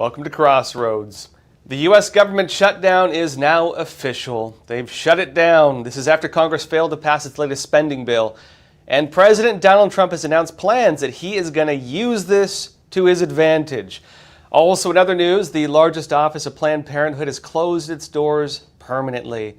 Welcome to Crossroads. The U.S. government shutdown is now official. They've shut it down. This is after Congress failed to pass its latest spending bill. And President Donald Trump has announced plans that he is going to use this to his advantage. Also in other news, the largest office of Planned Parenthood has closed its doors permanently.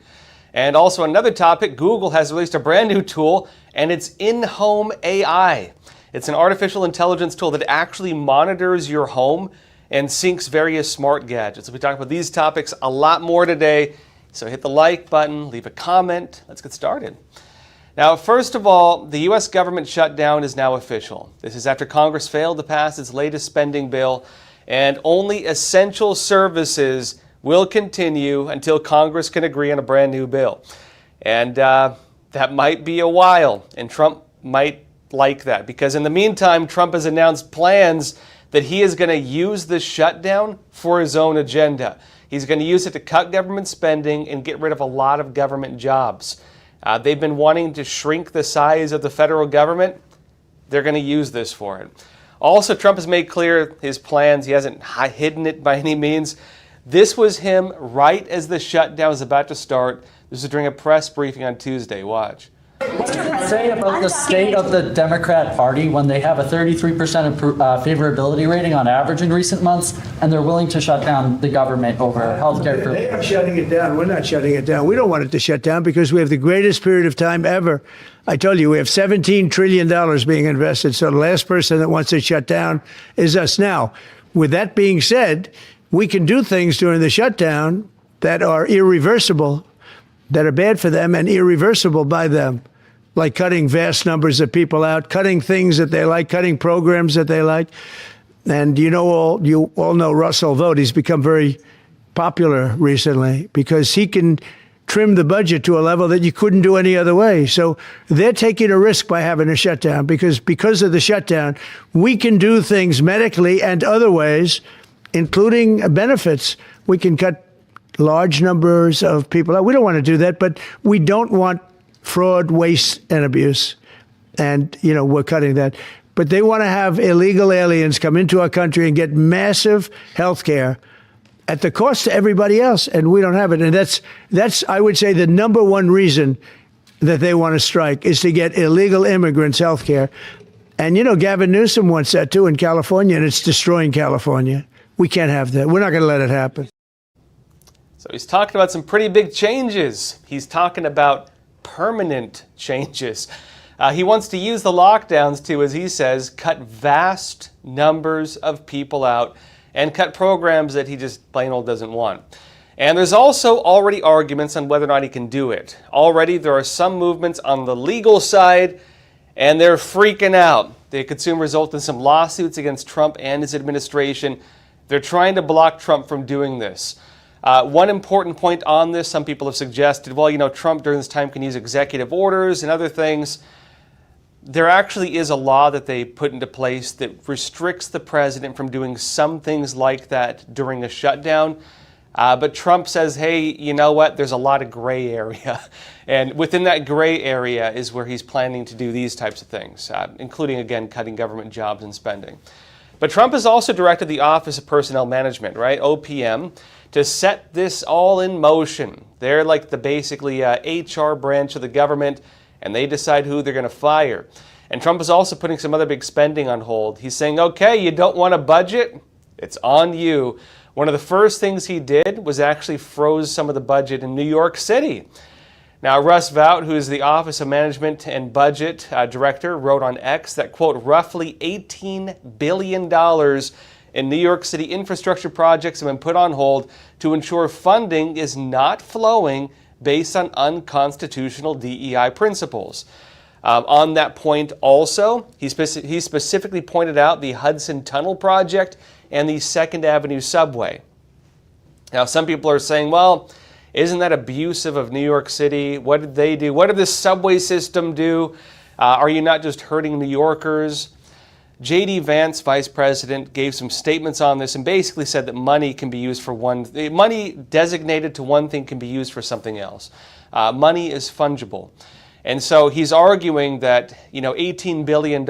And also another topic, Google has released a brand new tool, and it's in-home AI. It's an artificial intelligence tool that actually monitors your home and syncs various smart gadgets. We'll be talking about these topics a lot more today. So hit the like button, leave a comment. Let's get started. Now, first of all, the U.S. government shutdown is now official. This is after Congress failed to pass its latest spending bill, and only essential services will continue until Congress can agree on a brand new bill. And that might be a while, and Trump might like that, because in the meantime, Trump has announced plans that he is going to use this shutdown for his own agenda. He's going to use it to cut government spending and get rid of a lot of government jobs. They've been wanting to shrink the size of the federal government. They're going to use this for it. Also, Trump has made clear his plans. He hasn't hidden it by any means. This was him right as the shutdown was about to start. This was during a press briefing on Tuesday. Watch. What does it say about the state of the Democrat Party when they have a 33% favorability rating on average in recent months, and they're willing to shut down the government over health care? They are shutting it down. We're not shutting it down. We don't want it to shut down because we have the greatest period of time ever. I told you, we have $17 trillion being invested, so the last person that wants it shut down is us. Now, with that being said, we can do things during the shutdown that are irreversible, that are bad for them and irreversible by them, like cutting vast numbers of people out, cutting things that they like, cutting programs that they like. And you all know Russell Vought. He's become very popular recently because he can trim the budget to a level that you couldn't do any other way. So they're taking a risk by having a shutdown because of the shutdown, we can do things medically and other ways, including benefits. We can cut large numbers of people out. We don't want to do that, but we don't want fraud, waste, and abuse. And, we're cutting that. But they want to have illegal aliens come into our country and get massive health care at the cost to everybody else, and we don't have it. And that's I would say, the number one reason that they want to strike is to get illegal immigrants health care. And, Gavin Newsom wants that, too, in California, and it's destroying California. We can't have that. We're not going to let it happen. So he's talking about some pretty big changes. He's talking about permanent changes. He wants to use the lockdowns to, as he says, cut vast numbers of people out and cut programs that he just plain old doesn't want. And there's also already arguments on whether or not he can do it. Already there are some movements on the legal side, and they're freaking out. They could soon result in some lawsuits against Trump and his administration. They're trying to block Trump from doing this. One important point on this, some people have suggested, Trump during this time can use executive orders and other things. There actually is a law that they put into place that restricts the president from doing some things like that during a shutdown. But Trump says, hey, you know what? There's a lot of gray area. And within that gray area is where he's planning to do these types of things, including, again, cutting government jobs and spending. But Trump has also directed the Office of Personnel Management, right, OPM, to set this all in motion. They're like the basically HR branch of the government, and they decide who they're going to fire. And Trump is also putting some other big spending on hold. He's saying, okay, you don't want a budget? It's on you. One of the first things he did was actually froze some of the budget in New York City. Now, Russ Vought, who is the Office of Management and Budget Director, wrote on X that, quote, roughly $18 billion in New York City infrastructure projects have been put on hold to ensure funding is not flowing based on unconstitutional DEI principles. On that point also, he specifically pointed out the Hudson Tunnel project and the 2nd Avenue subway. Now, some people are saying, well, isn't that abusive of New York City? What did they do? What did this subway system do? Are you not just hurting New Yorkers? J.D. Vance, vice president, gave some statements on this and basically said that money can be used for money designated to one thing can be used for something else. Money is fungible. And so he's arguing that, $18 billion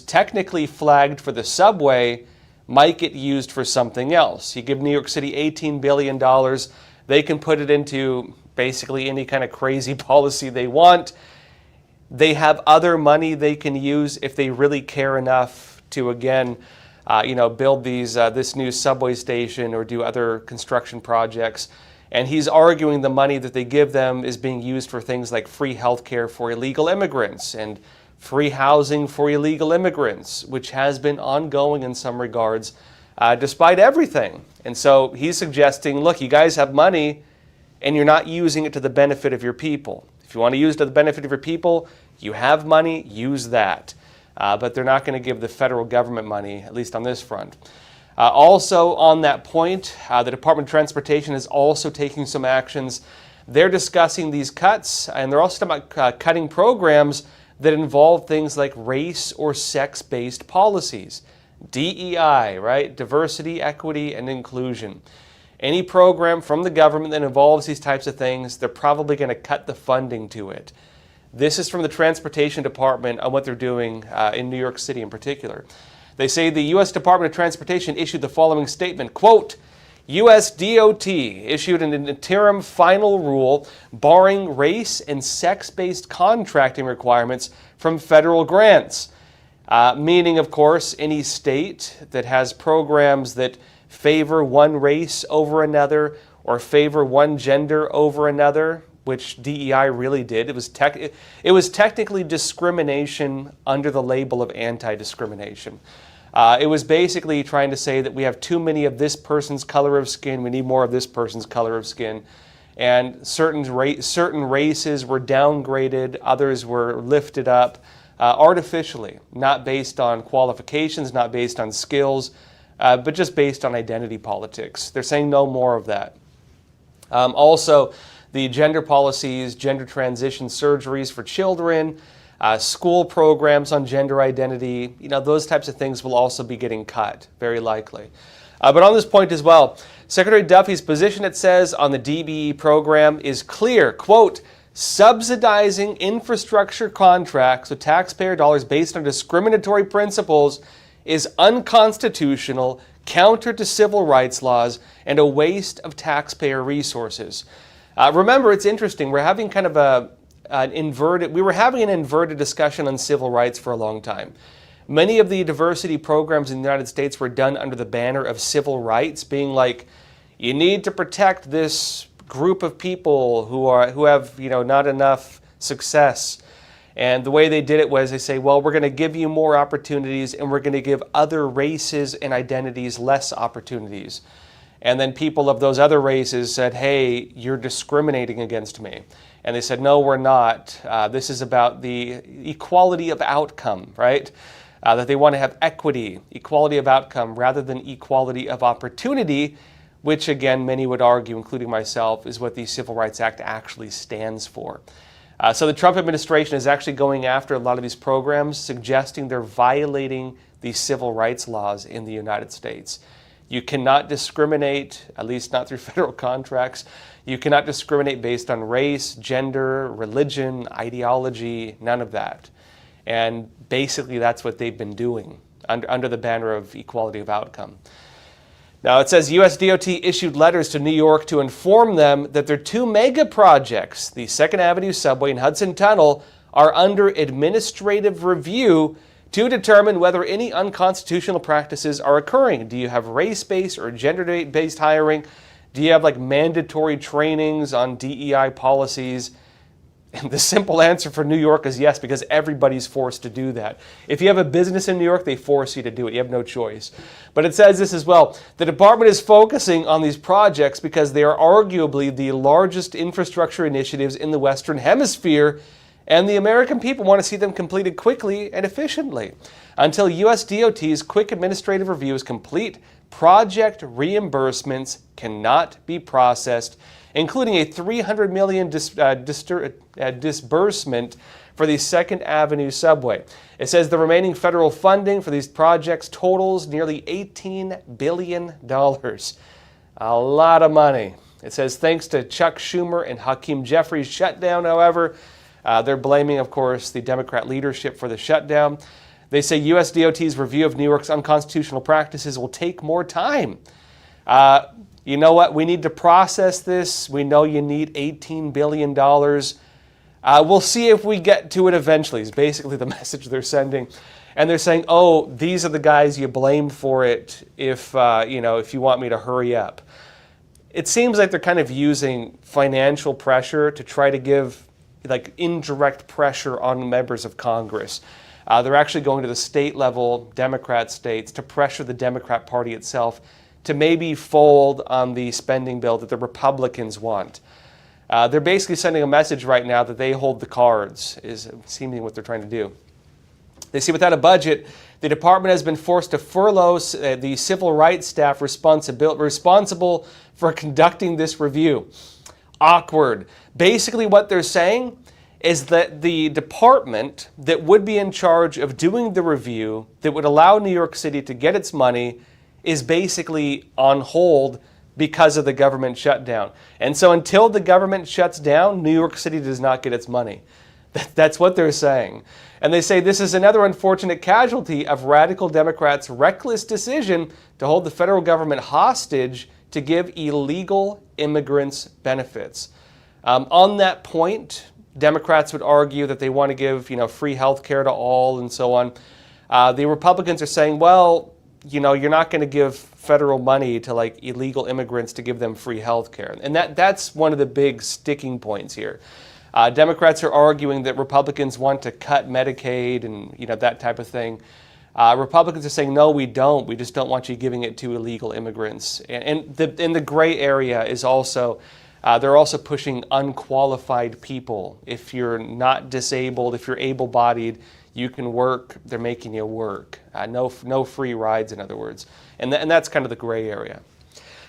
technically flagged for the subway, might get used for something else. You give New York City $18 billion, they can put it into basically any kind of crazy policy they want. They have other money they can use if they really care enough to, again, build this new subway station or do other construction projects. And he's arguing the money that they give them is being used for things like free healthcare for illegal immigrants and free housing for illegal immigrants, which has been ongoing in some regards, despite everything. And so he's suggesting, look, you guys have money and you're not using it to the benefit of your people. If you want to use it to the benefit of your people, you have money, use that. But they're not going to give the federal government money, at least on this front. Also on that point, the Department of Transportation is also taking some actions. They're discussing these cuts, and they're also talking about cutting programs that involve things like race or sex-based policies. DEI, right? Diversity, equity, and inclusion. Any program from the government that involves these types of things, they're probably going to cut the funding to it. This is from the Transportation Department on what they're doing in New York City in particular. They say the U.S. Department of Transportation issued the following statement, quote, U.S. DOT issued an interim final rule barring race and sex-based contracting requirements from federal grants. Meaning, of course, any state that has programs that favor one race over another or favor one gender over another, which DEI really did. It was technically discrimination under the label of anti-discrimination. It was basically trying to say that we have too many of this person's color of skin, we need more of this person's color of skin. And certain races were downgraded, others were lifted up artificially, not based on qualifications, not based on skills, but just based on identity politics. They're saying no more of that. Also, the gender policies, gender transition surgeries for children, school programs on gender identity, those types of things will also be getting cut, very likely. But on this point as well, Secretary Duffy's position, it says, on the DBE program is clear, quote, subsidizing infrastructure contracts with taxpayer dollars based on discriminatory principles is unconstitutional, counter to civil rights laws, and a waste of taxpayer resources. Remember, it's interesting. We're having kind of an inverted discussion on civil rights for a long time. Many of the diversity programs in the United States were done under the banner of civil rights, being like, you need to protect this group of people who have not enough success. And the way they did it was they say, well, we're going to give you more opportunities and we're going to give other races and identities less opportunities. And then people of those other races said, hey, you're discriminating against me. And they said, no, we're not. This is about the equality of outcome, right? That they want to have equity, equality of outcome, rather than equality of opportunity, which again, many would argue, including myself, is what the Civil Rights Act actually stands for. So the Trump administration is actually going after a lot of these programs, suggesting they're violating the civil rights laws in the United States. You cannot discriminate, at least not through federal contracts. You cannot discriminate based on race, gender, religion, ideology, none of that. And basically that's what they've been doing under the banner of equality of outcome. Now it says U.S. DOT issued letters to New York to inform them that their two mega projects, the 2nd Avenue Subway and Hudson Tunnel, are under administrative review to determine whether any unconstitutional practices are occurring. Do you have race-based or gender-based hiring? Do you have mandatory trainings on DEI policies? And the simple answer for New York is yes, because everybody's forced to do that. If you have a business in New York, they force you to do it. You have no choice. But it says this as well. The department is focusing on these projects because they are arguably the largest infrastructure initiatives in the Western Hemisphere, and the American people want to see them completed quickly and efficiently. Until U.S. DOT's quick administrative review is complete, project reimbursements cannot be processed, including a $300 million disbursement for the 2nd Avenue Subway. It says the remaining federal funding for these projects totals nearly $18 billion. A lot of money. It says thanks to Chuck Schumer and Hakeem Jeffries' shutdown, however, they're blaming, of course, the Democrat leadership for the shutdown. They say U.S. DOT's review of New York's unconstitutional practices will take more time. You know what? We need to process this. We know you need $18 billion. We'll see if we get to it eventually, is basically the message they're sending. And they're saying, oh, these are the guys you blame for it if you want me to hurry up. It seems like they're kind of using financial pressure to try to give like indirect pressure on members of Congress. They're actually going to the state level, Democrat states, to pressure the Democrat Party itself to maybe fold on the spending bill that the Republicans want. They're basically sending a message right now that they hold the cards, is seemingly what they're trying to do. They say without a budget, the department has been forced to furlough the civil rights staff responsible for conducting this review. Awkward. Basically what they're saying is that the department that would be in charge of doing the review that would allow New York City to get its money is basically on hold because of the government shutdown. And so until the government shuts down, New York City does not get its money. That's what they're saying. And they say this is another unfortunate casualty of radical Democrats' reckless decision to hold the federal government hostage to give illegal immigrants benefits. On that point, Democrats would argue that they want to give, free health care to all and so on. The Republicans are saying, well, you're not going to give federal money to like illegal immigrants to give them free health care. And that's one of the big sticking points here. Democrats are arguing that Republicans want to cut Medicaid and that type of thing. Republicans are saying, no, we don't. We just don't want you giving it to illegal immigrants. And the gray area is also, they're also pushing unqualified people. If you're not disabled, if you're able-bodied, you can work. They're making you work. No free rides, in other words. And that's kind of the gray area.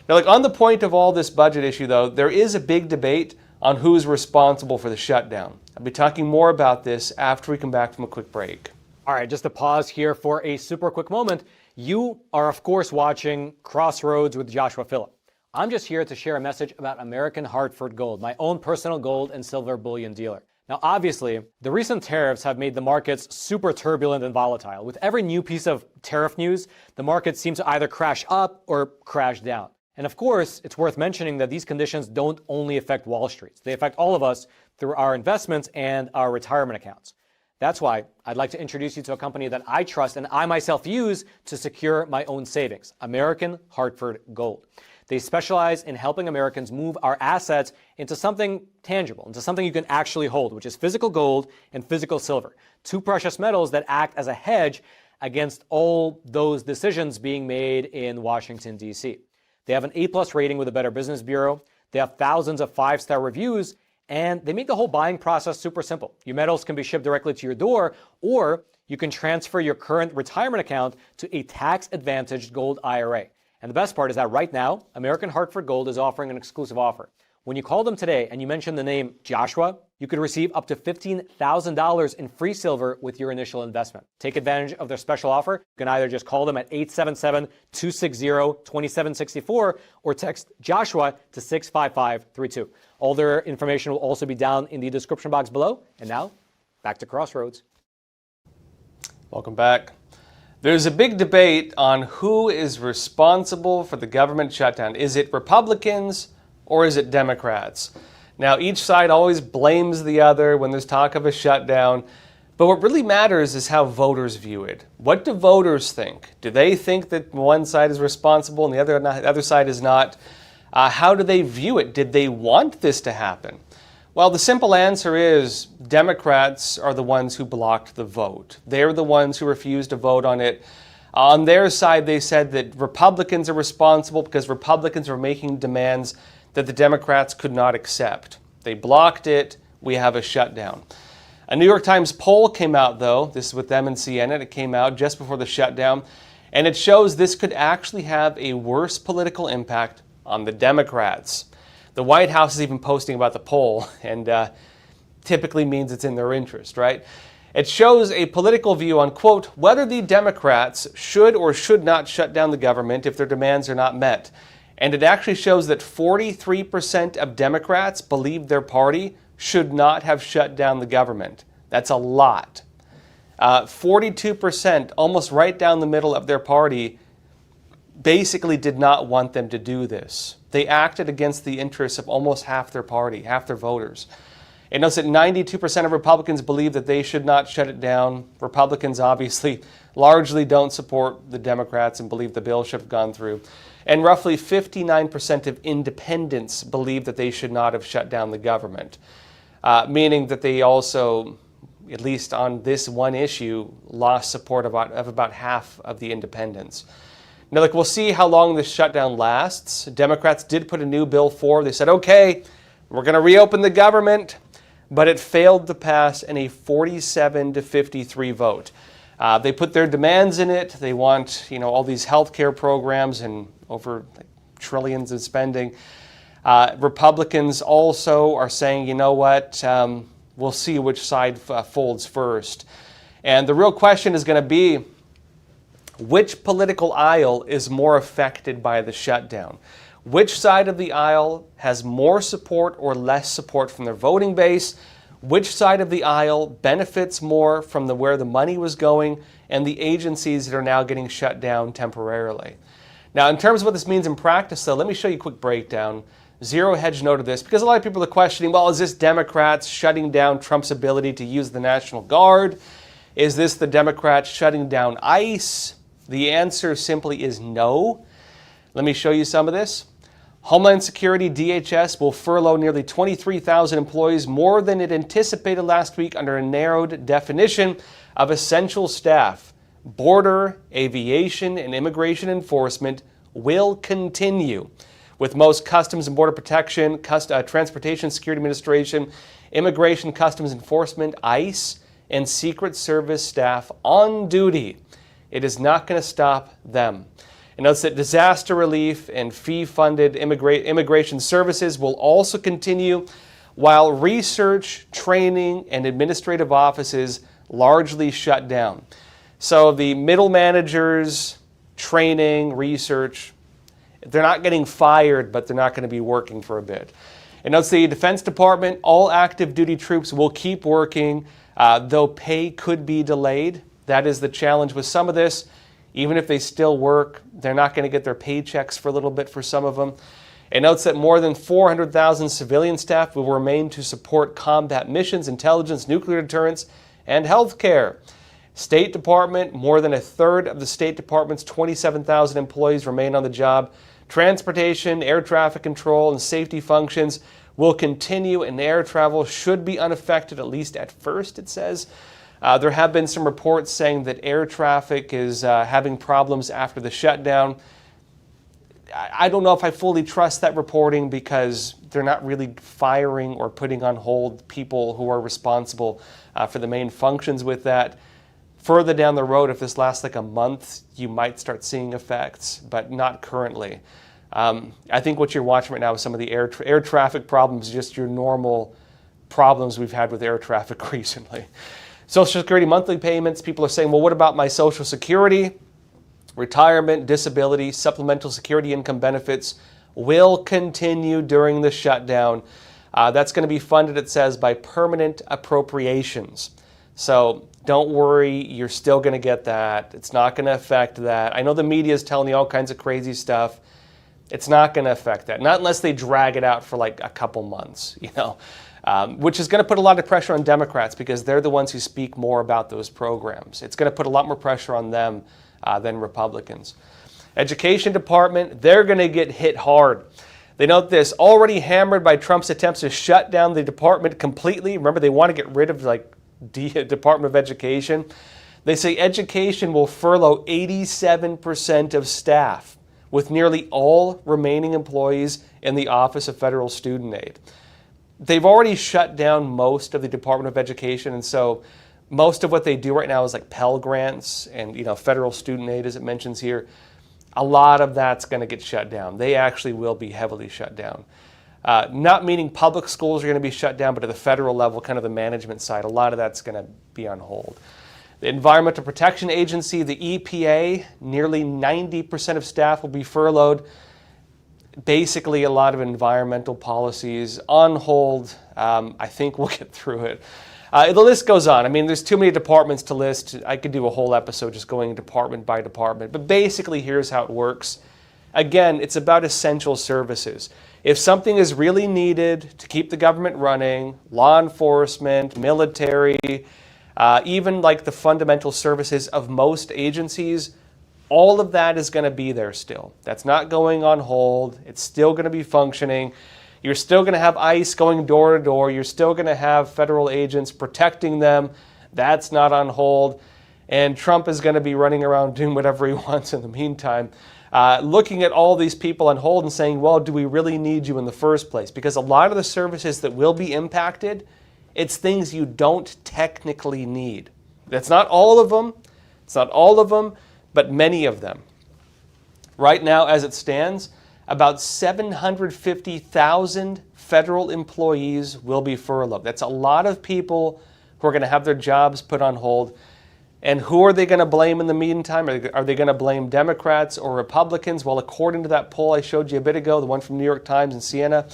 Now, on the point of all this budget issue, though, there is a big debate on who's responsible for the shutdown. I'll be talking more about this after we come back from a quick break. All right, just to pause here for a super quick moment. You are, of course, watching Crossroads with Joshua Philipp. I'm just here to share a message about American Hartford Gold, my own personal gold and silver bullion dealer. Now, obviously, the recent tariffs have made the markets super turbulent and volatile. With every new piece of tariff news, the markets seem to either crash up or crash down. And of course, it's worth mentioning that these conditions don't only affect Wall Street. They affect all of us through our investments and our retirement accounts. That's why I'd like to introduce you to a company that I trust and I myself use to secure my own savings, American Hartford Gold. They specialize in helping Americans move our assets into something tangible, into something you can actually hold, which is physical gold and physical silver, two precious metals that act as a hedge against all those decisions being made in Washington, D.C. They have an A+ rating with the Better Business Bureau. They have thousands of 5-star reviews, and they make the whole buying process super simple. Your metals can be shipped directly to your door, or you can transfer your current retirement account to a tax-advantaged gold IRA. And the best part is that right now, American Hartford Gold is offering an exclusive offer. When you call them today and you mention the name Joshua, you could receive up to $15,000 in free silver with your initial investment. Take advantage of their special offer. You can either just call them at 877-260-2764 or text Joshua to 65532. All their information will also be down in the description box below. And now, back to Crossroads. Welcome back. There's a big debate on who is responsible for the government shutdown. Is it Republicans or is it Democrats? Now, each side always blames the other when there's talk of a shutdown. But what really matters is how voters view it. What do voters think? Do they think that one side is responsible and the other side is not? How do they view it? Did they want this to happen? Well, the simple answer is Democrats are the ones who blocked the vote. They're the ones who refused to vote on it. On their side, they said that Republicans are responsible because Republicans were making demands that the Democrats could not accept. They blocked it. We have a shutdown. A New York Times poll came out, though. This is with them and CNN. It came out just before the shutdown. And it shows this could actually have a worse political impact on the Democrats. The White House is even posting about the poll, and typically means it's in their interest, right? It shows a political view on, quote, whether the Democrats should or should not shut down the government if their demands are not met. And it actually shows that 43% of Democrats believe their party should not have shut down the government. That's a lot. 42%, almost right down the middle of their party, basically did not want them to do this. They acted against the interests of almost half their party, half their voters. It notes that 92% of Republicans believe that they should not shut it down. Republicans obviously largely don't support the Democrats and believe the bill should have gone through. And roughly 59% of independents believe that they should not have shut down the government, meaning that they also, at least on this one issue, lost support of about half of the independents. Now, we'll see how long this shutdown lasts. Democrats did put a new bill forward. They said, okay, we're going to reopen the government, but it failed to pass in a 47-53 vote. They put their demands in it. They want, all these health care programs and over trillions of spending. Republicans also are saying, you know what, we'll see which side folds first. And the real question is going to be, which political aisle is more affected by the shutdown? Which side of the aisle has more support or less support from their voting base? Which side of the aisle benefits more from where the money was going and the agencies that are now getting shut down temporarily? Now, in terms of what this means in practice, though, let me show you a quick breakdown. Zero Hedge noted this because a lot of people are questioning, well, is this Democrats shutting down Trump's ability to use the National Guard? Is this the Democrats shutting down ICE? The answer simply is no. Let me show you some of this. Homeland Security, DHS, will furlough nearly 23,000 employees, more than it anticipated last week under a narrowed definition of essential staff. Border, aviation, and immigration enforcement will continue, with most Customs and Border Protection, Transportation Security Administration, Immigration Customs Enforcement, ICE, and Secret Service staff on duty. It is not going to stop them. It notes that disaster relief and fee-funded immigration services will also continue, while research, training, and administrative offices largely shut down. So the middle managers, training, research, they're not getting fired, but they're not going to be working for a bit. It notes the Defense Department, all active duty troops will keep working, though pay could be delayed. That is the challenge with some of this. Even if they still work, they're not going to get their paychecks for a little bit for some of them. It notes that more than 400,000 civilian staff will remain to support combat missions, intelligence, nuclear deterrence, and healthcare. State Department, more than a third of the State Department's 27,000 employees remain on the job. Transportation, air traffic control, and safety functions will continue, and air travel should be unaffected, at least at first, it says. There have been some reports saying that air traffic is having problems after the shutdown. I don't know if I fully trust that reporting because they're not really firing or putting on hold people who are responsible for the main functions with that. Further down the road, if this lasts like a month, you might start seeing effects, but not currently. I think what you're watching right now is some of the air traffic problems, just your normal problems we've had with air traffic recently. Social Security monthly payments, people are saying, well, what about my Social Security? Retirement, disability, supplemental security income benefits will continue during the shutdown. That's going to be funded, it says, by permanent appropriations. So don't worry, you're still going to get that. It's not going to affect that. I know the media is telling you all kinds of crazy stuff. It's not going to affect that, not unless they drag it out for like a couple months, which is going to put a lot of pressure on Democrats because they're the ones who speak more about those programs. It's going to put a lot more pressure on them than Republicans. Education Department, they're going to get hit hard. They note this, already hammered by Trump's attempts to shut down the department completely. Remember, they want to get rid of the Department of Education. They say education will furlough 87% of staff, with nearly all remaining employees in the Office of Federal Student Aid. They've already shut down most of the Department of Education, and so most of what they do right now is like Pell Grants and federal student aid, as it mentions here. A lot of that's going to get shut down. They actually will be heavily shut down. Not meaning public schools are going to be shut down, but at the federal level, kind of the management side, a lot of that's going to be on hold. The Environmental Protection Agency, the EPA, nearly 90% of staff will be furloughed. Basically, a lot of environmental policies on hold. I think we'll get through it. The list goes on. I mean, there's too many departments to list. I could do a whole episode just going department by department. But basically, here's how it works. Again, it's about essential services. If something is really needed to keep the government running, law enforcement, military, even like the fundamental services of most agencies, all of that is going to be there still. That's not going on hold. It's still going to be functioning. You're still going to have ICE going door to door. You're still going to have federal agents protecting them. That's not on hold. And Trump is going to be running around doing whatever he wants in the meantime, looking at all these people on hold and saying, well, do we really need you in the first place? Because a lot of the services that will be impacted, it's things you don't technically need. That's not all of them. It's not all of them, but many of them. Right now, as it stands, about 750,000 federal employees will be furloughed. That's a lot of people who are going to have their jobs put on hold. And who are they going to blame in the meantime? Are they going to blame Democrats or Republicans? Well, according to that poll I showed you a bit ago, the one from New York Times and Siena,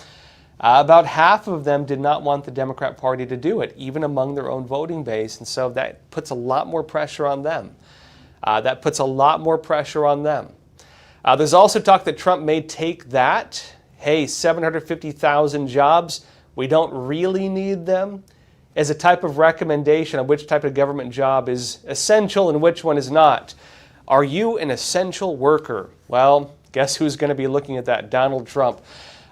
about half of them did not want the Democrat Party to do it, even among their own voting base. And so that puts a lot more pressure on them. There's also talk that Trump may take that, hey, 750,000 jobs, we don't really need them, as a type of recommendation on which type of government job is essential and which one is not. Are you an essential worker? Well, guess who's going to be looking at that? Donald Trump.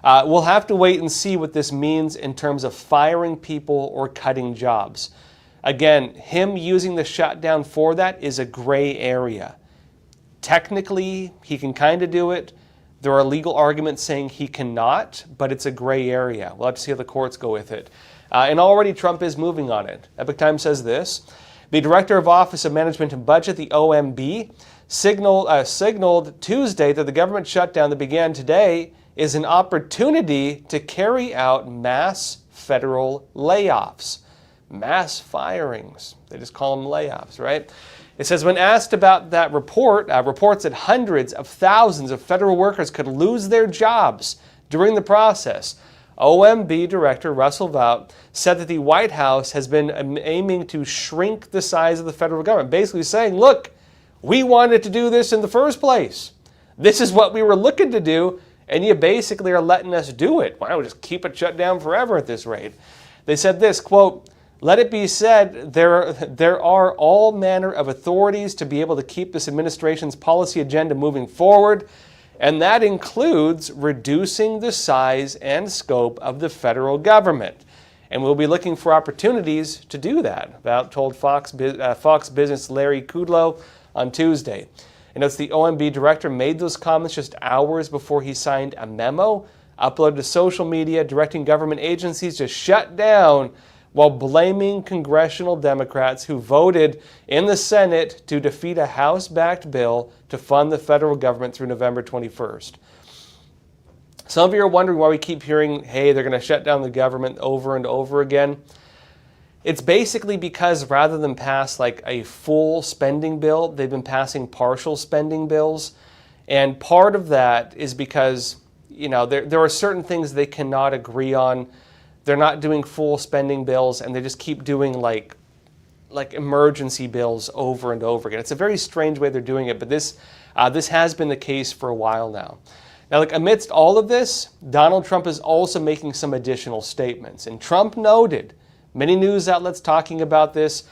We'll have to wait and see what this means in terms of firing people or cutting jobs. Again, him using the shutdown for that is a gray area. Technically, he can kind of do it. There are legal arguments saying he cannot, but it's a gray area. We'll have to see how the courts go with it. And already Trump is moving on it. Epoch Times says this. The Director of Office of Management and Budget, the OMB, signaled Tuesday that the government shutdown that began today is an opportunity to carry out mass federal layoffs. Mass firings. They just call them layoffs, right? It says, when asked about that report, reports that hundreds of thousands of federal workers could lose their jobs during the process, OMB Director Russell Vought said that the White House has been aiming to shrink the size of the federal government, basically saying, look, we wanted to do this in the first place. This is what we were looking to do, and you basically are letting us do it. Why don't we just keep it shut down forever at this rate? They said this, quote, let it be said, there are all manner of authorities to be able to keep this administration's policy agenda moving forward, and that includes reducing the size and scope of the federal government. And we'll be looking for opportunities to do that, Vought told Fox Business Larry Kudlow on Tuesday. And as the OMB director made those comments just hours before he signed a memo uploaded to social media directing government agencies to shut down while blaming congressional Democrats who voted in the Senate to defeat a House-backed bill to fund the federal government through November 21st. Some of you are wondering why we keep hearing, hey, they're going to shut down the government over and over again. It's basically because rather than pass like a full spending bill, they've been passing partial spending bills. And part of that is because, there are certain things they cannot agree on. They're not doing full spending bills, and they just keep doing like emergency bills over and over again. It's a very strange way they're doing it, but this has been the case for a while now. Now, amidst all of this, Donald Trump is also making some additional statements. And Trump noted, many news outlets talking about this,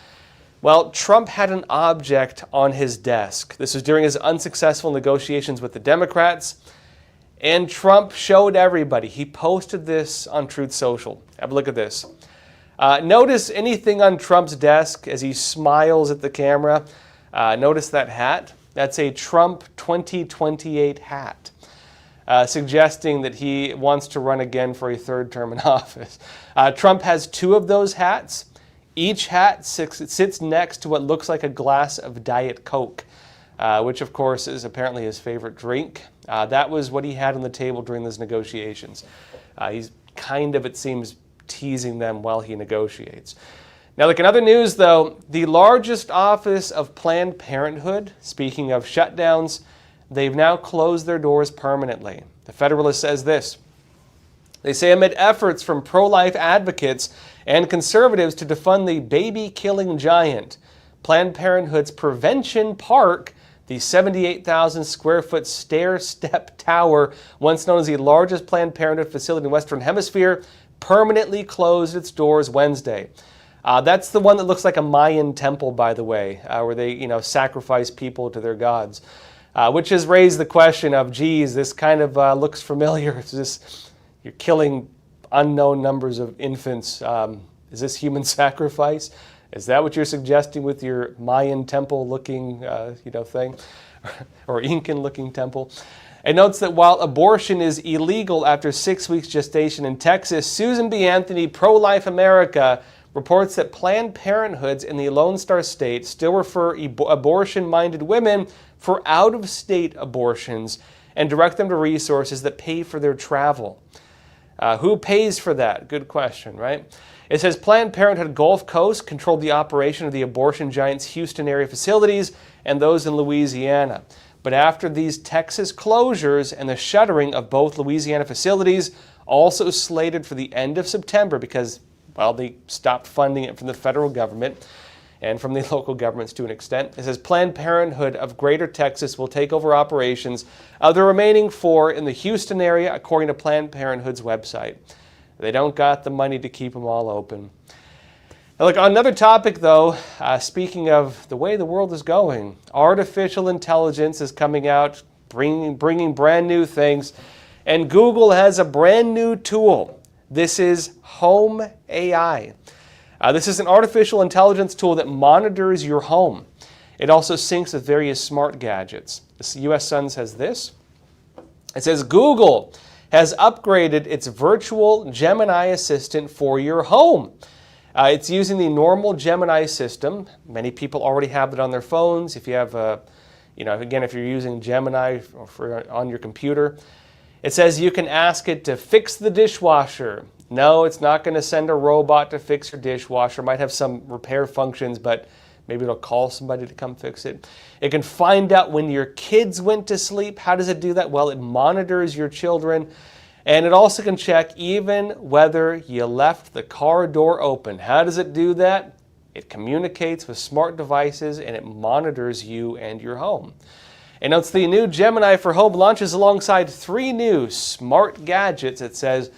well, Trump had an object on his desk. This was during his unsuccessful negotiations with the Democrats. And Trump showed everybody. He posted this on Truth Social. Have a look at this. Notice anything on Trump's desk as he smiles at the camera. Notice that hat. That's a Trump 2028 hat, suggesting that he wants to run again for a third term in office. Trump has two of those hats. Each hat sits next to what looks like a glass of Diet Coke, which of course is apparently his favorite drink. That was what he had on the table during those negotiations. He's kind of, it seems, teasing them while he negotiates. Now, in other news, though, the largest office of Planned Parenthood, speaking of shutdowns, they've now closed their doors permanently. The Federalist says this. They say amid efforts from pro-life advocates and conservatives to defund the baby-killing giant. Planned Parenthood's Prevention Park, the 78,000 square foot stair-step tower, once known as the largest Planned Parenthood facility in the Western Hemisphere, permanently closed its doors Wednesday. That's the one that looks like a Mayan temple, by the way, where they, sacrifice people to their gods, which has raised the question of, geez, this kind of looks familiar. Is this, you're killing unknown numbers of infants? Is this human sacrifice? Is that what you're suggesting with your Mayan temple-looking, thing, or Incan-looking temple? It notes that while abortion is illegal after 6 weeks gestation in Texas, Susan B. Anthony, Pro-Life America, reports that Planned Parenthoods in the Lone Star State still refer abortion-minded women for out-of-state abortions and direct them to resources that pay for their travel. Who pays for that? Good question, right? It says Planned Parenthood Gulf Coast controlled the operation of the abortion giant's Houston area facilities and those in Louisiana. But after these Texas closures and the shuttering of both Louisiana facilities, also slated for the end of September because, well, they stopped funding it from the federal government and from the local governments to an extent. It says Planned Parenthood of Greater Texas will take over operations of the remaining 4 in the Houston area, according to Planned Parenthood's website. They don't got the money to keep them all open. Now look, on another topic though, speaking of the way the world is going, artificial intelligence is coming out, bringing brand new things, and Google has a brand new tool. This is Home AI. This is an artificial intelligence tool that monitors your home. It also syncs with various smart gadgets. The U.S. Sun says this. It says Google has upgraded its virtual Gemini assistant for your home. It's using the normal Gemini system. Many people already have it on their phones. If you have if you're using Gemini on your computer, it says you can ask it to fix the dishwasher. No, it's not going to send a robot to fix your dishwasher. It might have some repair functions, but maybe it'll call somebody to come fix it. It can find out when your kids went to sleep. How does it do that? Well, it monitors your children. And it also can check even whether you left the car door open. How does it do that? It communicates with smart devices and it monitors you and your home. And notes the new Gemini for Home launches alongside 3 new smart gadgets, it says,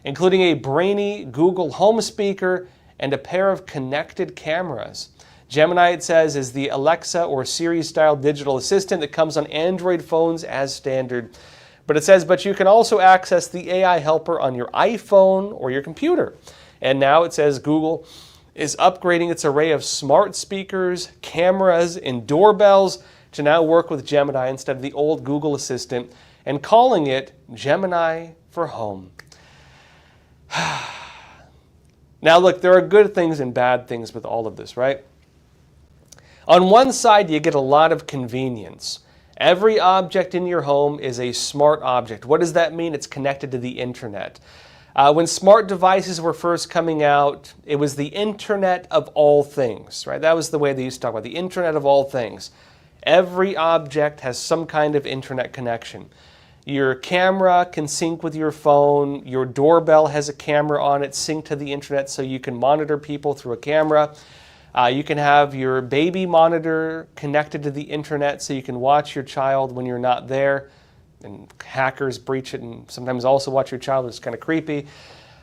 including a brainy Google Home speaker and a pair of connected cameras. Gemini, it says, is the Alexa or Siri-style digital assistant that comes on Android phones as standard. But it says, but you can also access the AI helper on your iPhone or your computer. And now it says Google is upgrading its array of smart speakers, cameras, and doorbells to now work with Gemini instead of the old Google Assistant and calling it Gemini for Home. Now look, there are good things and bad things with all of this, right? On one side, you get a lot of convenience. Every object in your home is a smart object. What does that mean? It's connected to the internet. When smart devices were first coming out, it was the internet of all things, right? That was the way they used to talk about the internet of all things. Every object has some kind of internet connection. Your camera can sync with your phone. Your doorbell has a camera on it synced to the internet so you can monitor people through a camera. You can have your baby monitor connected to the internet so you can watch your child when you're not there. And hackers breach it and sometimes also watch your child. It's kind of creepy.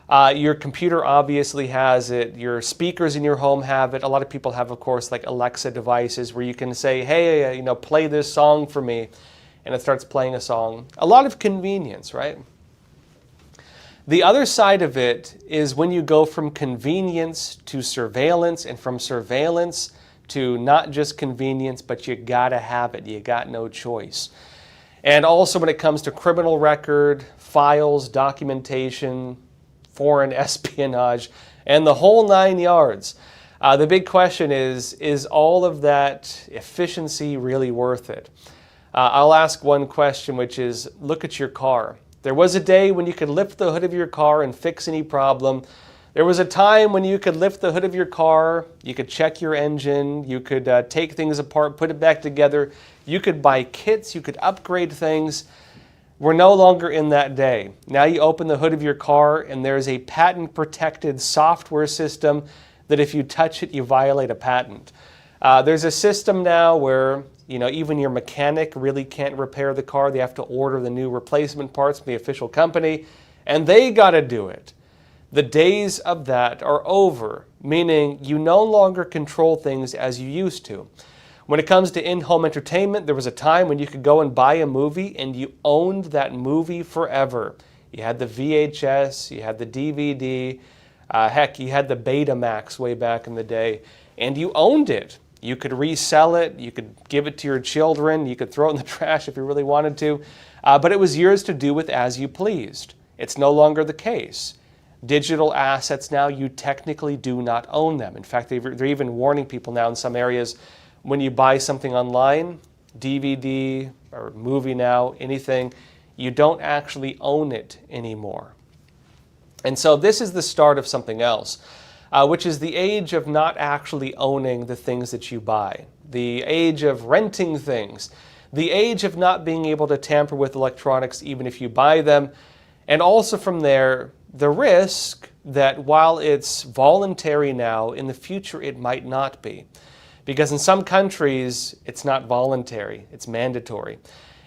Your computer obviously has it. Your speakers in your home have it. A lot of people have, of course, like Alexa devices where you can say, hey, play this song for me. And it starts playing a song. A lot of convenience, right? The other side of it is when you go from convenience to surveillance and from surveillance to not just convenience, but you gotta have it. You got no choice. And also when it comes to criminal record, files, documentation, foreign espionage, and the whole 9 yards. The big question is all of that efficiency really worth it? I'll ask one question, which is, look at your car. There was a day when you could lift the hood of your car and fix any problem. There was a time when you could lift the hood of your car, you could check your engine, you could take things apart, put it back together. You could buy kits, you could upgrade things. We're no longer in that day. Now you open the hood of your car and there's a patent-protected software system that if you touch it, you violate a patent. There's a system now where even your mechanic really can't repair the car. They have to order the new replacement parts from the official company, and they got to do it. The days of that are over, meaning you no longer control things as you used to. When it comes to in-home entertainment, there was a time when you could go and buy a movie and you owned that movie forever. You had the VHS, you had the DVD, heck, you had the Betamax way back in the day, and you owned it. You could resell it, you could give it to your children, you could throw it in the trash if you really wanted to, but it was yours to do with as you pleased. It's no longer the case. Digital assets now, you technically do not own them. In fact, they're even warning people now in some areas, when you buy something online, DVD or movie now, anything, you don't actually own it anymore. And so this is the start of something else, which is the age of not actually owning the things that you buy, the age of renting things, the age of not being able to tamper with electronics even if you buy them, and also from there, the risk that while it's voluntary now, in the future it might not be. Because in some countries, it's not voluntary, it's mandatory.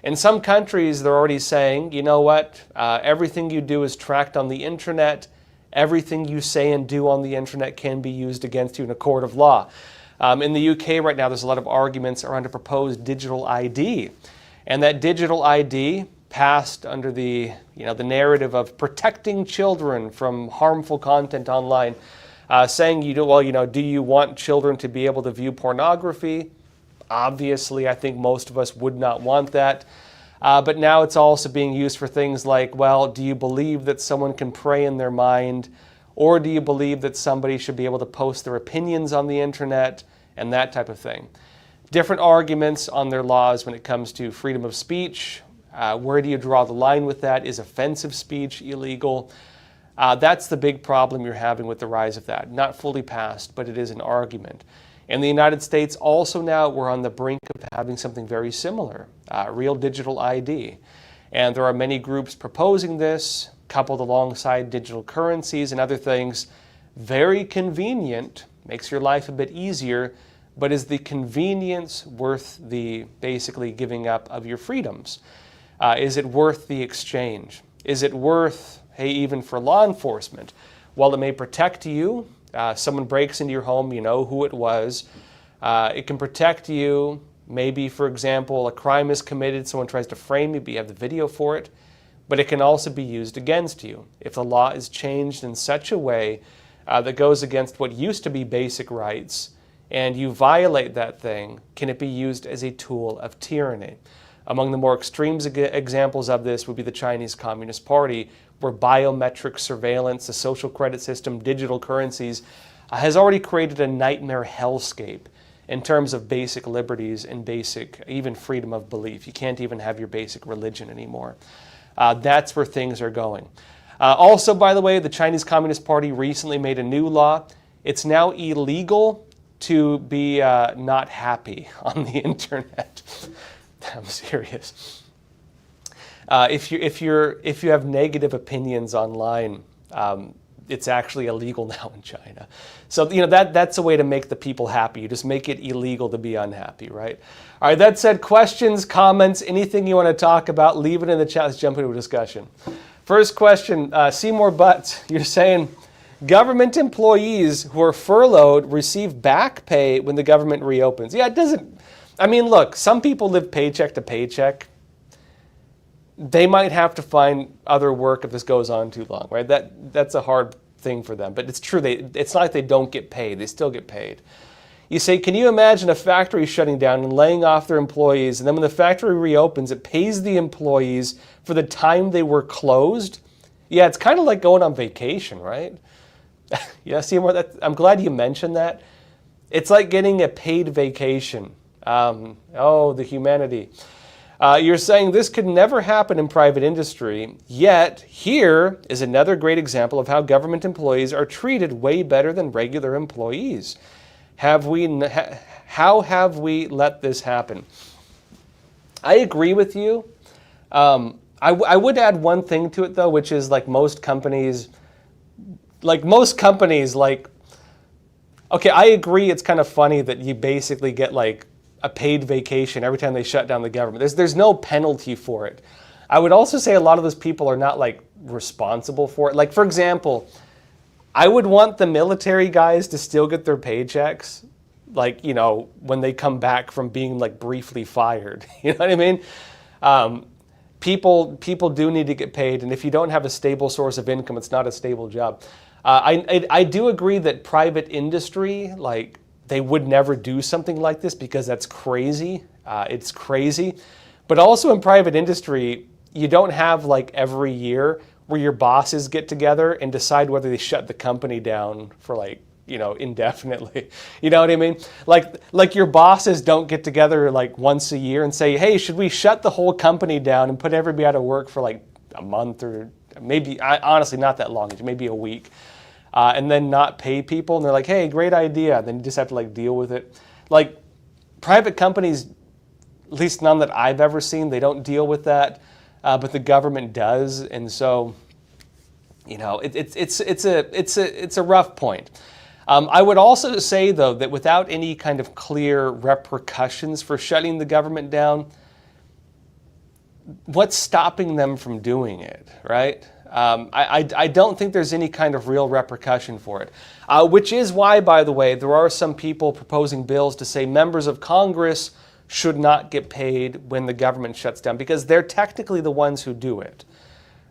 In some countries, they're already saying, you know what, everything you do is tracked on the internet, everything you say and do on the internet can be used against you in a court of law. In the UK right now, there's a lot of arguments around a proposed digital ID. And that digital ID passed under the narrative of protecting children from harmful content online, saying, do you want children to be able to view pornography? Obviously, I think most of us would not want that. But now it's also being used for things like, well, do you believe that someone can pray in their mind? Or do you believe that somebody should be able to post their opinions on the internet and that type of thing? Different arguments on their laws when it comes to freedom of speech. Where do you draw the line with that? Is offensive speech illegal? That's the big problem you're having with the rise of that. Not fully passed, but it is an argument. In the United States, also now, we're on the brink of having something very similar, real digital ID. And there are many groups proposing this, coupled alongside digital currencies and other things. Very convenient, makes your life a bit easier, but is the convenience worth the basically giving up of your freedoms? Is it worth the exchange? Is it worth, hey, even for law enforcement, while it may protect you, someone breaks into your home, you know who it was. It can protect you. Maybe, for example, a crime is committed, someone tries to frame you, but you have the video for it. But it can also be used against you. If the law is changed in such a way that goes against what used to be basic rights, and you violate that thing, can it be used as a tool of tyranny? Among the more extreme examples of this would be the Chinese Communist Party, where biometric surveillance, the social credit system, digital currencies, has already created a nightmare hellscape in terms of basic liberties and basic, even freedom of belief. You can't even have your basic religion anymore. That's where things are going. Also, by the way, the Chinese Communist Party recently made a new law. It's now illegal to be not happy on the internet. I'm serious. If you have negative opinions online, it's actually illegal now in China. So that's a way to make the people happy. You just make it illegal to be unhappy, right? All right. That said, questions, comments, anything you want to talk about, leave it in the chat. Let's jump into a discussion. First question, Seymour Butts. You're saying government employees who are furloughed receive back pay when the government reopens. Yeah, it doesn't. I mean, look, some people live paycheck to paycheck. They might have to find other work if this goes on too long, right? That's a hard thing for them. But it's true, it's not like they don't get paid. They still get paid. You say, can you imagine a factory shutting down and laying off their employees, and then when the factory reopens, it pays the employees for the time they were closed? Yeah, it's kind of like going on vacation, right? Yeah, Seymour, I'm glad you mentioned that. It's like getting a paid vacation. The humanity. You're saying this could never happen in private industry, yet here is another great example of how government employees are treated way better than regular employees. How have we let this happen? I agree with you. I would add one thing to it though, which is like most companies, okay, I agree. It's kind of funny that you basically get like a paid vacation every time they shut down the government. There's no penalty for it. I would also say a lot of those people are not like responsible for it. Like, for example, I would want the military guys to still get their paychecks, like, you know, when they come back from being like briefly fired. You know what I mean? People do need to get paid, and if you don't have a stable source of income, it's not a stable job. I do agree that private industry, like, they would never do something like this because that's crazy. It's crazy. But also in private industry, you don't have like every year where your bosses get together and decide whether they shut the company down for like, you know, indefinitely. You know what I mean? Like your bosses don't get together like once a year and say, hey, should we shut the whole company down and put everybody out of work for like a month or maybe, honestly, not that long, maybe a week, and then not pay people. And they're like, hey, great idea. Then you just have to like deal with it. Like private companies, at least none that I've ever seen, they don't deal with that, but the government does. And so, you know, it's a rough point. I would also say, though, that without any kind of clear repercussions for shutting the government down, what's stopping them from doing it, right? I don't think there's any kind of real repercussion for it, which is why, by the way, there are some people proposing bills to say members of Congress should not get paid when the government shuts down because they're technically the ones who do it,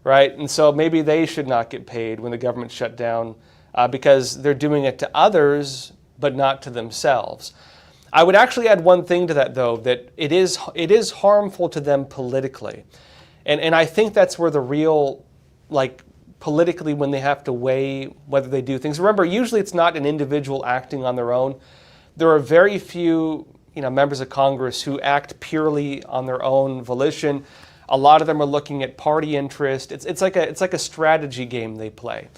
right? And so maybe they should not get paid when the government shut down because they're doing it to others but not to themselves. I would actually add one thing to that, though, that it is harmful to them politically. And I think that's where the real, like, politically, when they have to weigh whether they do things. Remember, usually it's not an individual acting on their own. There are very few, you know, members of Congress who act purely on their own volition. A lot of them are looking at party interest. It's like a strategy game they play.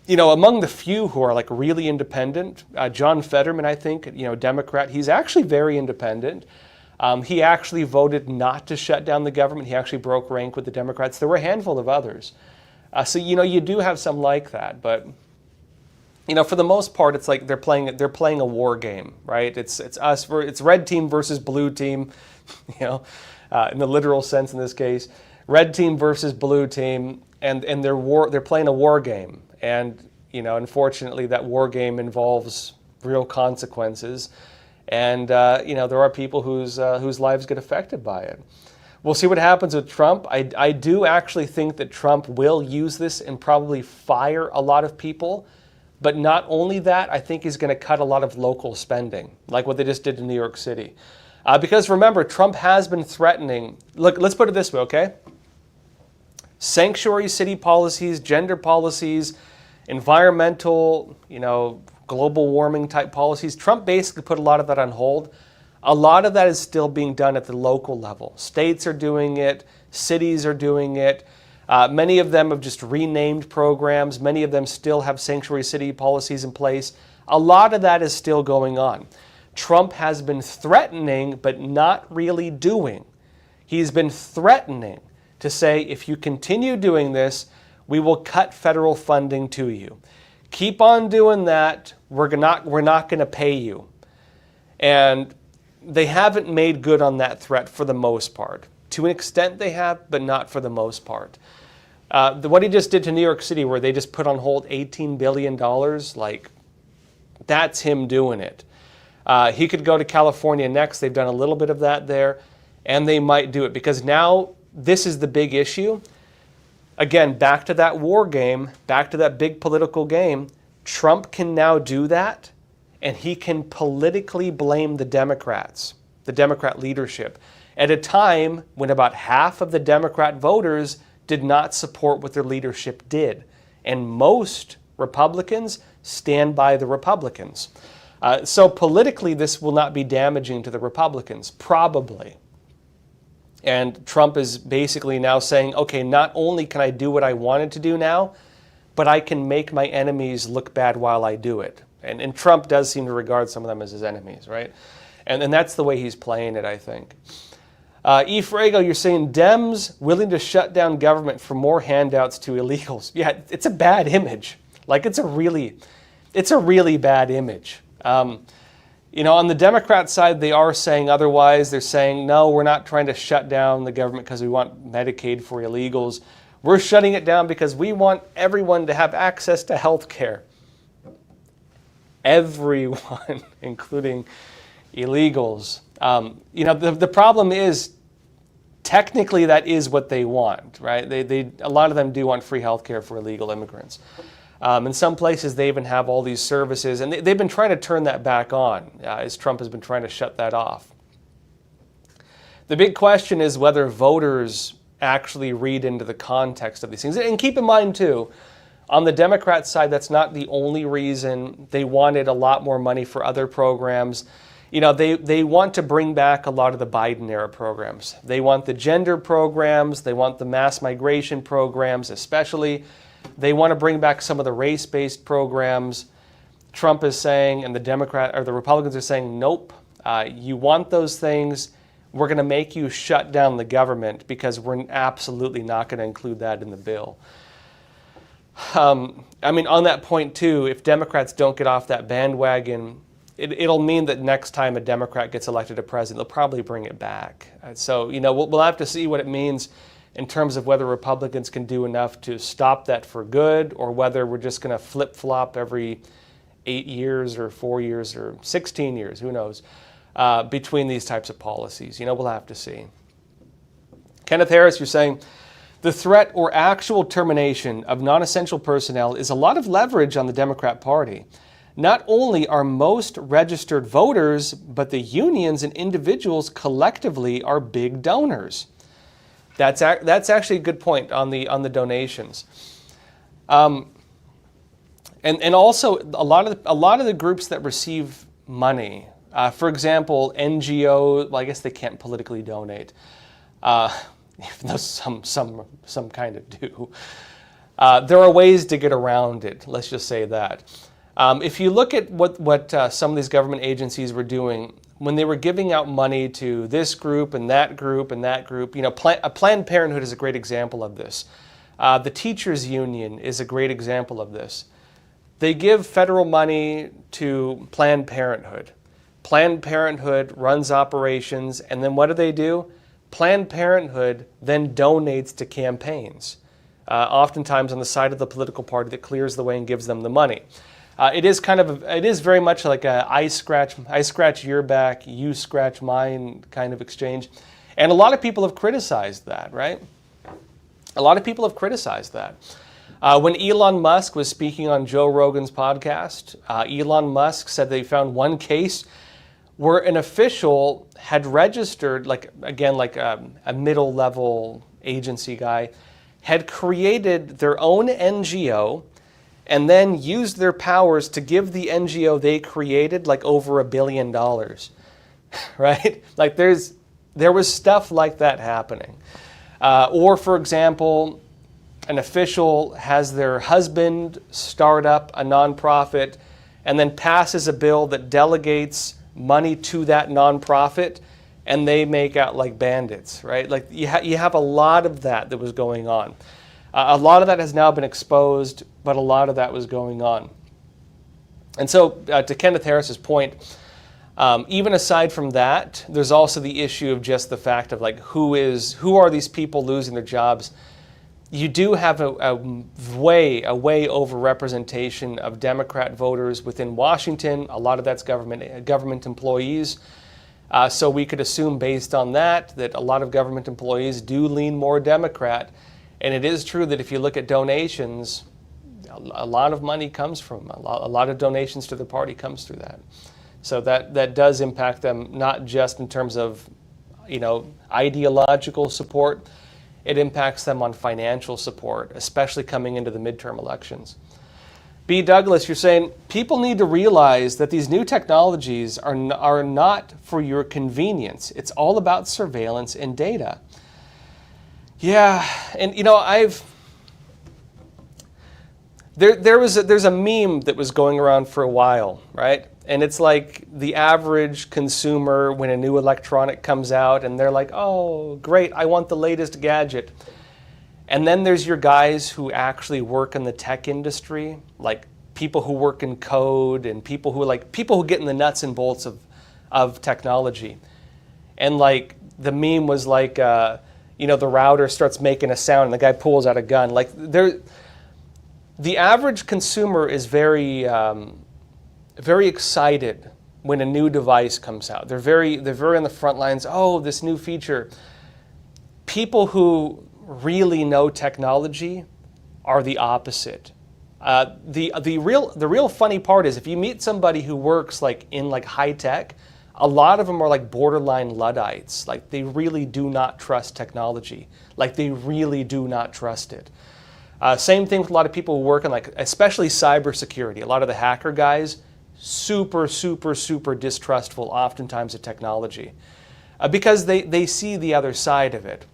You know, among the few who are like really independent, John Fetterman, I think, you know, Democrat, he's actually very independent. He actually voted not to shut down the government. He actually broke rank with the Democrats. There were a handful of others. So, you know, you do have some like that, but, you know, for the most part, it's like they're playing a war game, right? It's red team versus blue team, you know, in the literal sense in this case, red team versus blue team, and they're playing a war game. And, you know, unfortunately, that war game involves real consequences. And, you know, there are people whose lives get affected by it. We'll see what happens with Trump. I do actually think that Trump will use this and probably fire a lot of people. But not only that, I think he's going to cut a lot of local spending, like what they just did in New York City. Because remember, Trump has been threatening. Look, let's put it this way, okay? Sanctuary city policies, gender policies, environmental, you know, global warming type policies. Trump basically put a lot of that on hold. A lot of that is still being done at the local level. States are doing it. Cities are doing it. Many of them have just renamed programs. Many of them still have sanctuary city policies in place. A lot of that is still going on. Trump has been threatening, but not really doing. He's been threatening to say, if you continue doing this, we will cut federal funding to you. Keep on doing that. We're not going to pay you. And they haven't made good on that threat for the most part. To an extent they have, but not for the most part. What he just did to New York City, where they just put on hold $18 billion, like, that's him doing it. He could go to California next. They've done a little bit of that there, and they might do it because now this is the big issue. Again, back to that war game, back to that big political game, Trump can now do that, and he can politically blame the Democrats, the Democrat leadership, at a time when about half of the Democrat voters did not support what their leadership did. And most Republicans stand by the Republicans. So politically, this will not be damaging to the Republicans, probably. And Trump is basically now saying, okay, not only can I do what I wanted to do now, but I can make my enemies look bad while I do it. And Trump does seem to regard some of them as his enemies, right? And that's the way he's playing it, I think. E. Frago, you're saying Dems willing to shut down government for more handouts to illegals. Yeah, it's a bad image. Like, it's a really bad image. On the Democrat side, they are saying otherwise. They're saying, no, we're not trying to shut down the government because we want Medicaid for illegals. We're shutting it down because we want everyone to have access to health care. Everyone, including illegals. The problem is, technically that is what they want, right? A lot of them do want free health care for illegal immigrants. In some places, they even have all these services, and they've been trying to turn that back on as Trump has been trying to shut that off. The big question is whether voters actually read into the context of these things. And keep in mind, too, on the Democrat side, that's not the only reason. They wanted a lot more money for other programs. They want to bring back a lot of the Biden-era programs. They want the gender programs. They want the mass migration programs, especially. They want to bring back some of the race-based programs. Trump is saying, and the Republicans are saying, nope, you want those things. We're going to make you shut down the government because we're absolutely not going to include that in the bill. On that point, too, if Democrats don't get off that bandwagon, it'll mean that next time a Democrat gets elected to president, they'll probably bring it back. So, we'll have to see what it means in terms of whether Republicans can do enough to stop that for good, or whether we're just going to flip-flop every 8 years or 4 years or 16 years, who knows, between these types of policies. We'll have to see. Kenneth Harris, you're saying, the threat or actual termination of non-essential personnel is a lot of leverage on the Democrat Party. Not only are most registered voters, but the unions and individuals collectively are big donors. That's actually a good point on the donations, and also a lot of the groups that receive money. For example, NGO. Well, I guess they can't politically donate, even though some kind of do. There are ways to get around it. Let's just say that. If you look at what some of these government agencies were doing when they were giving out money to this group and that group and that group, Planned Parenthood is a great example of this. The teachers union is a great example of this. They give federal money to Planned Parenthood. Planned Parenthood runs operations, and then what do? Planned Parenthood then donates to campaigns, oftentimes on the side of the political party that clears the way and gives them the money. It is very much like a I scratch your back, you scratch mine kind of exchange. And a lot of people have criticized that, right? A lot of people have criticized that. When Elon Musk was speaking on Joe Rogan's podcast, Elon Musk said they found one case where an official had registered, like a middle-level agency guy, had created their own NGO and then used their powers to give the NGO they created like over $1 billion, right? Like there was stuff like that happening. Or for example, an official has their husband start up a nonprofit and then passes a bill that delegates money to that nonprofit, and they make out like bandits, right? Like you have a lot of that was going on. A lot of that has now been exposed, but a lot of that was going on. And so to Kenneth Harris's point, even aside from that, there's also the issue of just the fact of like who are these people losing their jobs. You do have a way overrepresentation of Democrat voters within Washington. A lot of that's government employees. So we could assume based on that a lot of government employees do lean more Democrat. And it is true that if you look at donations, a lot of money comes from, a lot of donations to the party comes through that. So that does impact them, not just in terms of, ideological support. It impacts them on financial support, especially coming into the midterm elections. B. Douglas, you're saying, people need to realize that these new technologies are not for your convenience. It's all about surveillance and data. Yeah, and there's a meme that was going around for a while, right? And it's like the average consumer when a new electronic comes out and they're like, oh, great, I want the latest gadget. And then there's your guys who actually work in the tech industry, like people who work in code and people who get in the nuts and bolts of technology. And like the meme was like, the router starts making a sound and the guy pulls out a gun. Like the average consumer is very excited when a new device comes out. They're very on the front lines. Oh, this new feature. People who really know technology are the opposite. The real funny part is if you meet somebody who works in high tech, a lot of them are like borderline Luddites. Like they really do not trust technology. Like they really do not trust it. Same thing with a lot of people who work in especially cybersecurity. A lot of the hacker guys, super distrustful oftentimes of technology because they see the other side of it.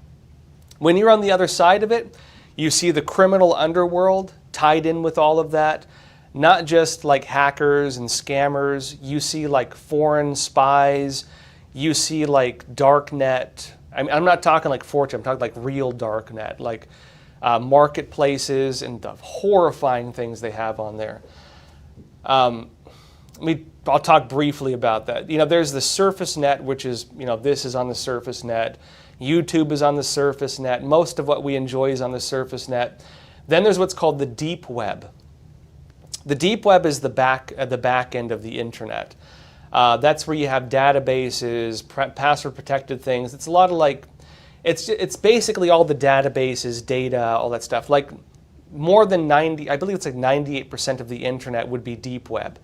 When you're on the other side of it, you see the criminal underworld tied in with all of that. Not just like hackers and scammers. You see like foreign spies. You see like darknet. I'm not talking like 4chan. I'm talking like real darknet, like marketplaces and the horrifying things they have on there. I'll talk briefly about that. There's the surface net, which is, this is on the surface net. YouTube is on the surface net. Most of what we enjoy is on the surface net. Then there's what's called the deep web. The deep web is the back end of the internet. That's where you have databases, password protected things. It's a lot of it's basically all the databases, data, all that stuff. Like more than I believe it's like 98% of the internet would be deep web.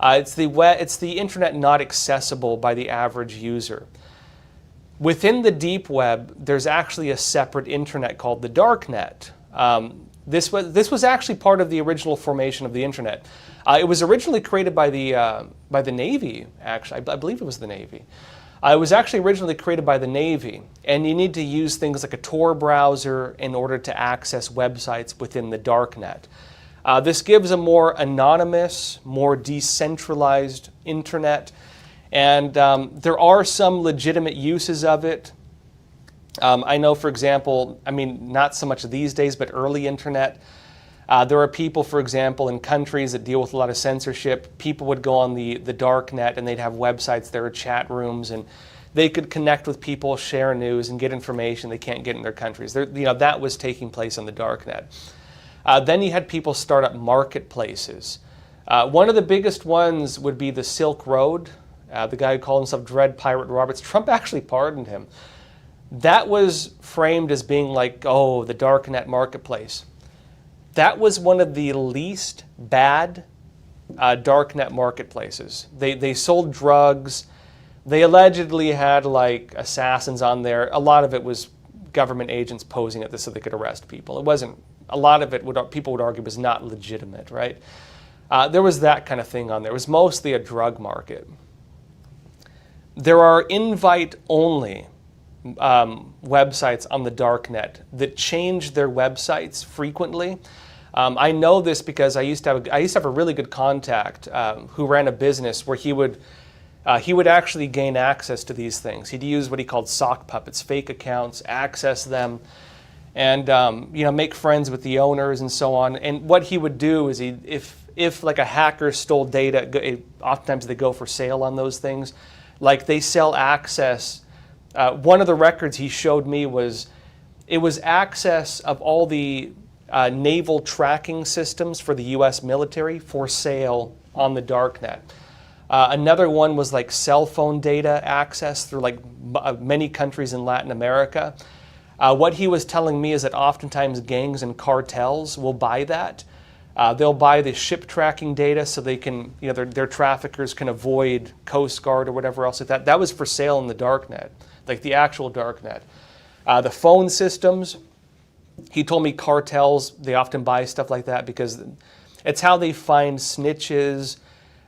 It's the internet not accessible by the average user. Within the deep web, there's actually a separate internet called the dark net. This was actually part of the original formation of the internet. It was originally created by the Navy. Actually, I believe it was the Navy. It was actually originally created by the Navy, and you need to use things like a Tor browser in order to access websites within the dark net. This gives a more anonymous, more decentralized internet, and there are some legitimate uses of it. I know, for example, not so much these days, but early internet. There are people, for example, in countries that deal with a lot of censorship. People would go on the dark net and they'd have websites, there are chat rooms, and they could connect with people, share news, and get information they can't get in their countries. That was taking place on the dark net. Then you had people start up marketplaces. One of the biggest ones would be the Silk Road. The guy who called himself Dread Pirate Roberts. Trump actually pardoned him. That was framed as being like, oh, the darknet marketplace. That was one of the least bad darknet marketplaces. They sold drugs. They allegedly had like assassins on there. A lot of it was government agents posing at this so they could arrest people. It wasn't. A lot of it people would argue was not legitimate, right? There was that kind of thing on there. It was mostly a drug market. There are invite-only websites on the darknet that change their websites frequently. I know this because I used to have a really good contact who ran a business where he would actually gain access to these things. He'd use what he called sock puppets, fake accounts, access them, and make friends with the owners and so on. And what he would do is if like a hacker stole data, oftentimes they go for sale on those things. Like they sell access. One of the records he showed me was access of all the naval tracking systems for the U.S. military for sale on the darknet. Another one was like cell phone data access through like many countries in Latin America. What he was telling me is that oftentimes gangs and cartels will buy that. They'll buy the ship tracking data so they can, their traffickers can avoid Coast Guard or whatever else like that. That was for sale in the darknet, like the actual darknet. The phone systems, he told me cartels, they often buy stuff like that because it's how they find snitches,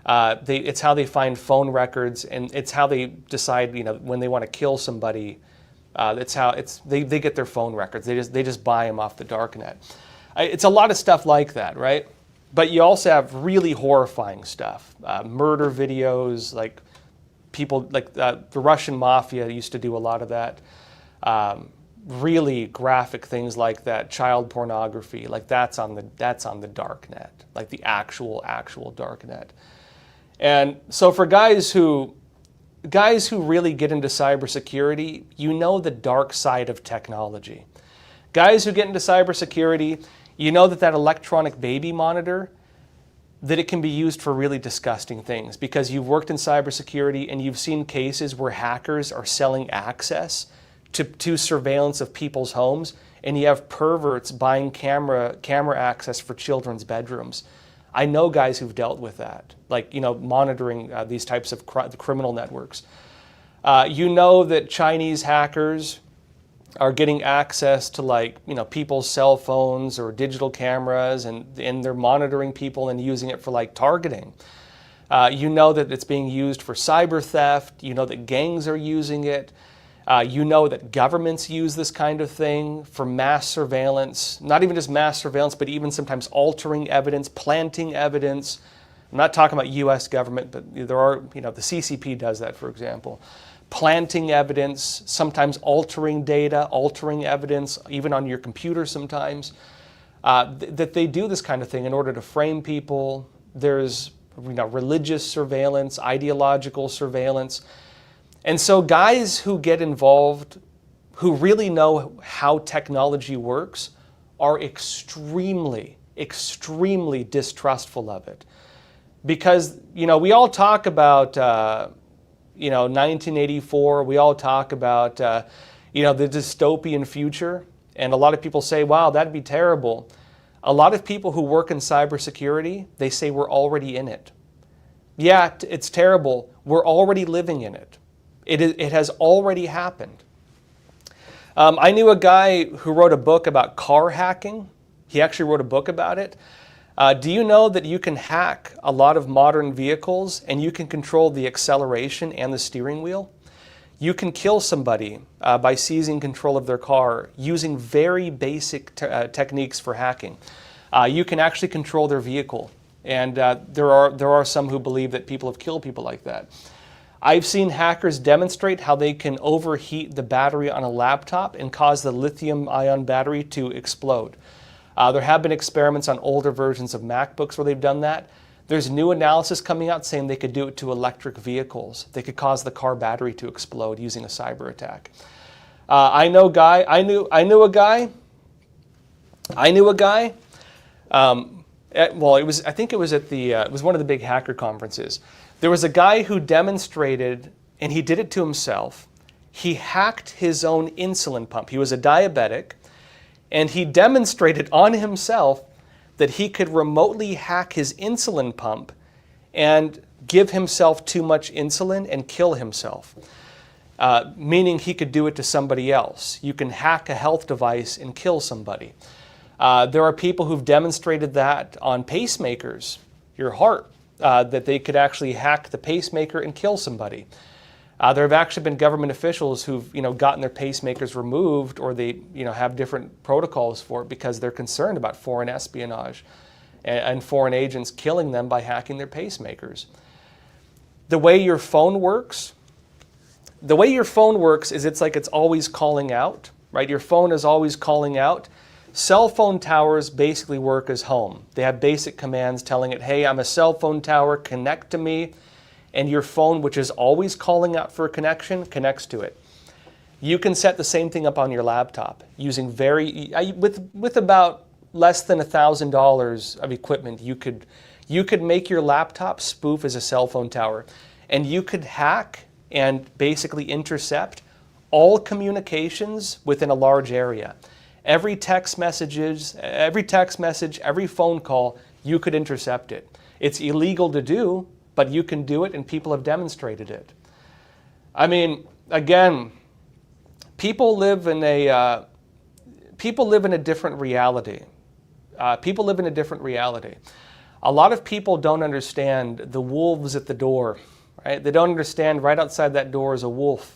it's how they find phone records, and it's how they decide, when they want to kill somebody. They get their phone records. They just buy them off the darknet. It's a lot of stuff like that, right? But you also have really horrifying stuff, murder videos, like people, like the Russian mafia used to do a lot of that. Really graphic things like that, child pornography, like that's on the dark net, like the actual dark net. And so for guys who really get into cybersecurity, you know the dark side of technology. Guys who get into cybersecurity, you know that electronic baby monitor, that it can be used for really disgusting things, because you've worked in cybersecurity and you've seen cases where hackers are selling access to surveillance of people's homes, and you have perverts buying camera access for children's bedrooms. I know guys who've dealt with that, like, monitoring these types of criminal networks. You know that Chinese hackers are getting access to people's cell phones or digital cameras, and they're monitoring people and using it for targeting. You know that it's being used for cyber theft. You know that gangs are using it. You know that governments use this kind of thing for mass surveillance, not even just mass surveillance, but even sometimes altering evidence, planting evidence. I'm not talking about US government, but there are, the CCP does that, for example. Planting evidence, sometimes altering data, altering evidence, even on your computer sometimes. That they do this kind of thing in order to frame people. There's religious surveillance, ideological surveillance. And so guys who get involved, who really know how technology works, are extremely, extremely distrustful of it. Because, we all talk about, 1984, we all talk about, the dystopian future. And a lot of people say, wow, that'd be terrible. A lot of people who work in cybersecurity, they say we're already in it. Yeah, it's terrible. We're already living in it. It has already happened. I knew a guy who wrote a book about car hacking. He actually wrote a book about it. Do you know that you can hack a lot of modern vehicles and you can control the acceleration and the steering wheel? You can kill somebody by seizing control of their car using very basic techniques for hacking. You can actually control their vehicle. And there are some who believe that people have killed people like that. I've seen hackers demonstrate how they can overheat the battery on a laptop and cause the lithium-ion battery to explode. There have been experiments on older versions of MacBooks where they've done that. There's new analysis coming out saying they could do it to electric vehicles. They could cause the car battery to explode using a cyber attack. I knew a guy. It was one of the big hacker conferences. There was a guy who demonstrated, and he did it to himself. He hacked his own insulin pump. He was a diabetic, and he demonstrated on himself that he could remotely hack his insulin pump and give himself too much insulin and kill himself, meaning he could do it to somebody else. You can hack a health device and kill somebody. There are people who've demonstrated that on pacemakers, your heart, that they could actually hack the pacemaker and kill somebody. There have actually been government officials who've gotten their pacemakers removed, or they have different protocols for it because they're concerned about foreign espionage and foreign agents killing them by hacking their pacemakers. The way your phone works is it's always calling out, right? Your phone is always calling out. Cell phone towers basically work as home. They have basic commands telling it, hey, I'm a cell phone tower, connect to me. And your phone, which is always calling out for a connection, connects to it. You can set the same thing up on your laptop using with about less than $1,000 of equipment. You could make your laptop spoof as a cell phone tower, and you could hack and basically intercept all communications within a large area. Every text message, every phone call, you could intercept it. It's illegal to do, but you can do it, and people have demonstrated it. I mean, again, people live in a different reality. People live in a different reality. A lot of people don't understand the wolves at the door, right? They don't understand right outside that door is a wolf.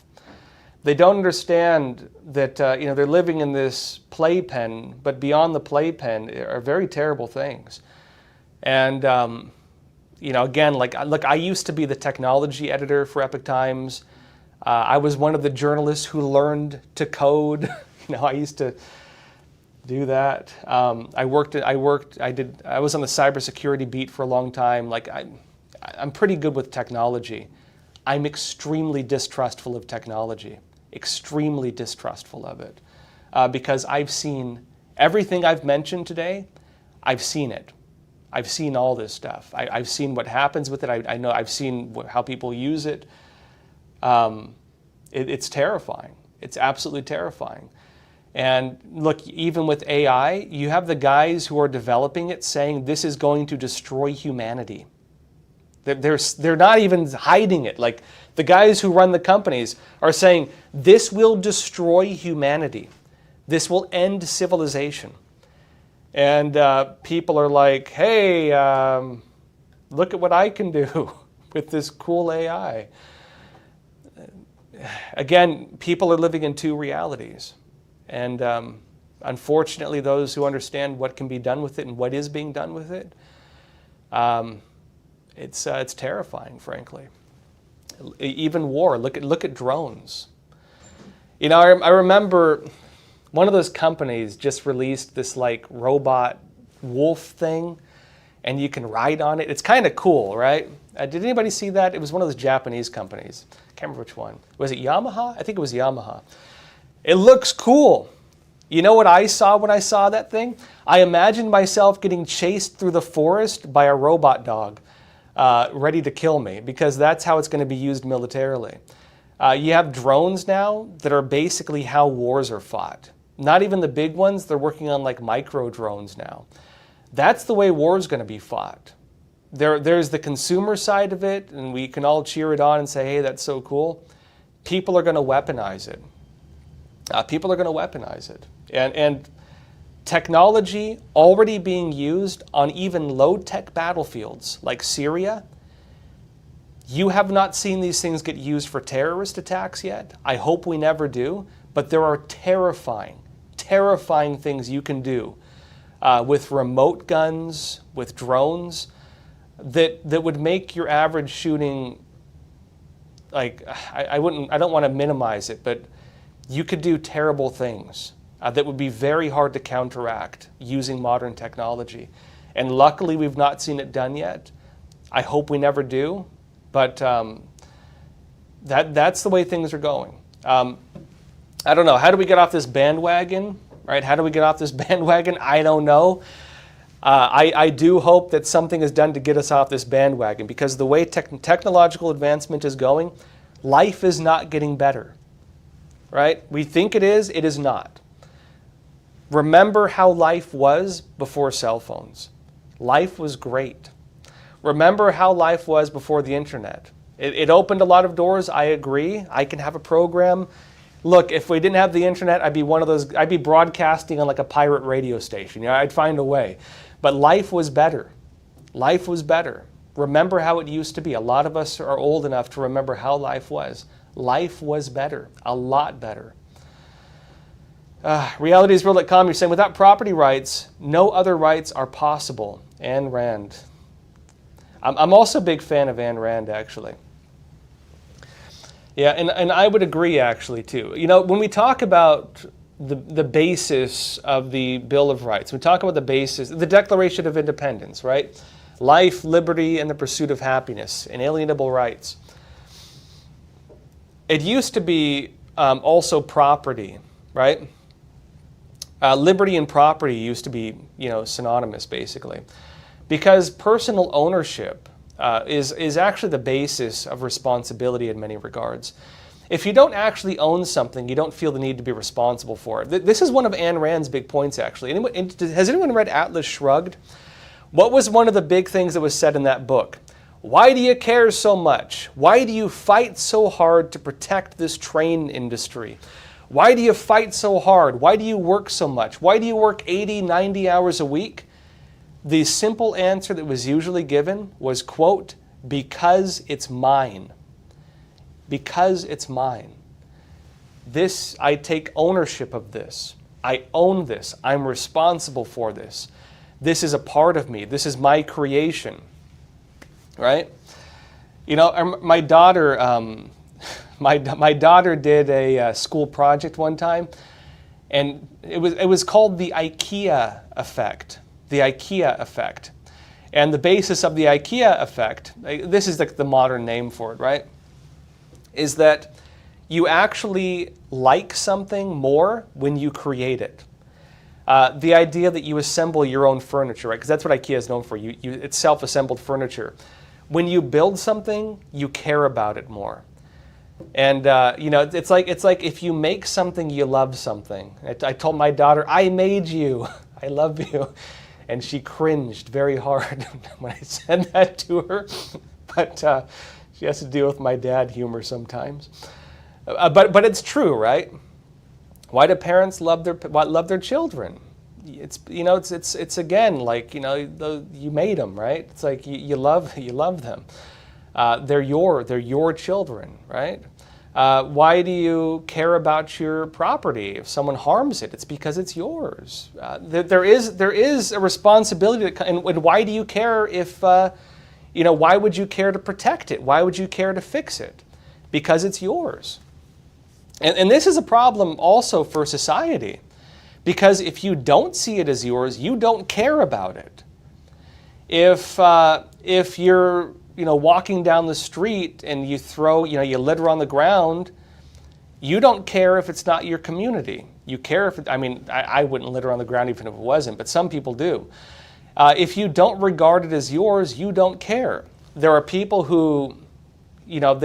They don't understand that they're living in this playpen, but beyond the playpen are very terrible things. And, again, look, I used to be the technology editor for Epoch Times. I was one of the journalists who learned to code. I used to do that. I was on the cybersecurity beat for a long time. I'm pretty good with technology. I'm extremely distrustful of technology, extremely distrustful of it, because I've seen everything I've mentioned today. I've seen it. I've seen all this stuff. I've seen what happens with it. I know I've seen how people use it. It's terrifying. It's absolutely terrifying. And look, even with AI, you have the guys who are developing it saying this is going to destroy humanity. They're not even hiding it. Like, the guys who run the companies are saying this will destroy humanity. This will end civilization. And people are like, hey, look at what I can do with this cool AI. Again, people are living in two realities. And unfortunately, those who understand what can be done with it and what is being done with it, it's terrifying, frankly. Even war. Look at drones. I remember one of those companies just released this robot wolf thing, and you can ride on it. It's kind of cool, right? Did anybody see that? It was one of those Japanese companies. Can't remember which one. Was it Yamaha? I think it was Yamaha. It looks cool. You know what I saw when I saw that thing? I imagined myself getting chased through the forest by a robot dog, ready to kill me, because that's how it's going to be used militarily. You have drones now that are basically how wars are fought. Not even the big ones. They're working on micro drones now. That's the way war is going to be fought. There's the consumer side of it, and we can all cheer it on and say, hey, that's so cool. People are going to weaponize it. People are going to weaponize it. And technology already being used on even low-tech battlefields like Syria. You have not seen these things get used for terrorist attacks yet. I hope we never do. But there are terrifying things you can do with remote guns, with drones, that would make your average shooting, I don't want to minimize it, but you could do terrible things that would be very hard to counteract using modern technology. And luckily, we've not seen it done yet. I hope we never do, but that's the way things are going. I don't know. How do we get off this bandwagon? Right? How do we get off this bandwagon? I don't know. I do hope that something is done to get us off this bandwagon, because the way technological advancement is going, life is not getting better. Right? We think it is not. Remember how life was before cell phones. Life was great. Remember how life was before the internet. It opened a lot of doors, I agree. I can have a program. Look, if we didn't have the internet, I'd be broadcasting on a pirate radio station. I'd find a way. But life was better. Life was better. Remember how it used to be. A lot of us are old enough to remember how life was. Life was better, a lot better. Realityisreal.com, you're saying, without property rights, no other rights are possible. Ayn Rand. I'm also a big fan of Ayn Rand, actually. Yeah, and I would agree, actually, too. When we talk about the basis of the Bill of Rights, we talk about the basis, the Declaration of Independence, right? Life, liberty, and the pursuit of happiness, inalienable rights. It used to be also property, right? Liberty and property used to be, synonymous, basically, because personal ownership is actually the basis of responsibility in many regards. If you don't actually own something, you don't feel the need to be responsible for it. This is one of Ayn Rand's big points, actually. Has anyone read Atlas Shrugged? What was one of the big things that was said in that book? Why do you care so much? Why do you fight so hard to protect this train industry? Why do you fight so hard? Why do you work so much? Why do you work 80, 90 hours a week? The simple answer that was usually given was, quote, because it's mine. Because it's mine. I take ownership of this. I own this. I'm responsible for this. This is a part of me. This is my creation, right? You know, my daughter, my daughter did a school project one time, and it was called the IKEA effect. The IKEA effect. And the basis of the IKEA effect, this is like the modern name for it, right? Is that you actually like something more when you create it. The idea that you assemble your own furniture, right? Because that's what IKEA is known for. It's self-assembled furniture. When you build something, you care about it more. And you know, it's like if you make something, you love something. I told my daughter, "I made you. I love you," and she cringed very hard when I said that to her. But she has to deal with my dad humor sometimes. But it's true, right? Why do parents love their children? It's, you know, it's again like, you know, you made them, right? It's like you love them. They're your children, right? Why do you care about your property? If someone harms it, it's because it's yours. There is a responsibility and why do you care if you know, why would you care to protect it? Why would you care to fix it? Because it's yours. And this is a problem also for society, because if you don't see it as yours, you don't care about it. If you're, you know, walking down the street and you throw, you know, you litter on the ground, you don't care if it's not your community. You care if I mean, I wouldn't litter on the ground even if it wasn't, but some people do. If you don't regard it as yours, you don't care. There are people who, you know,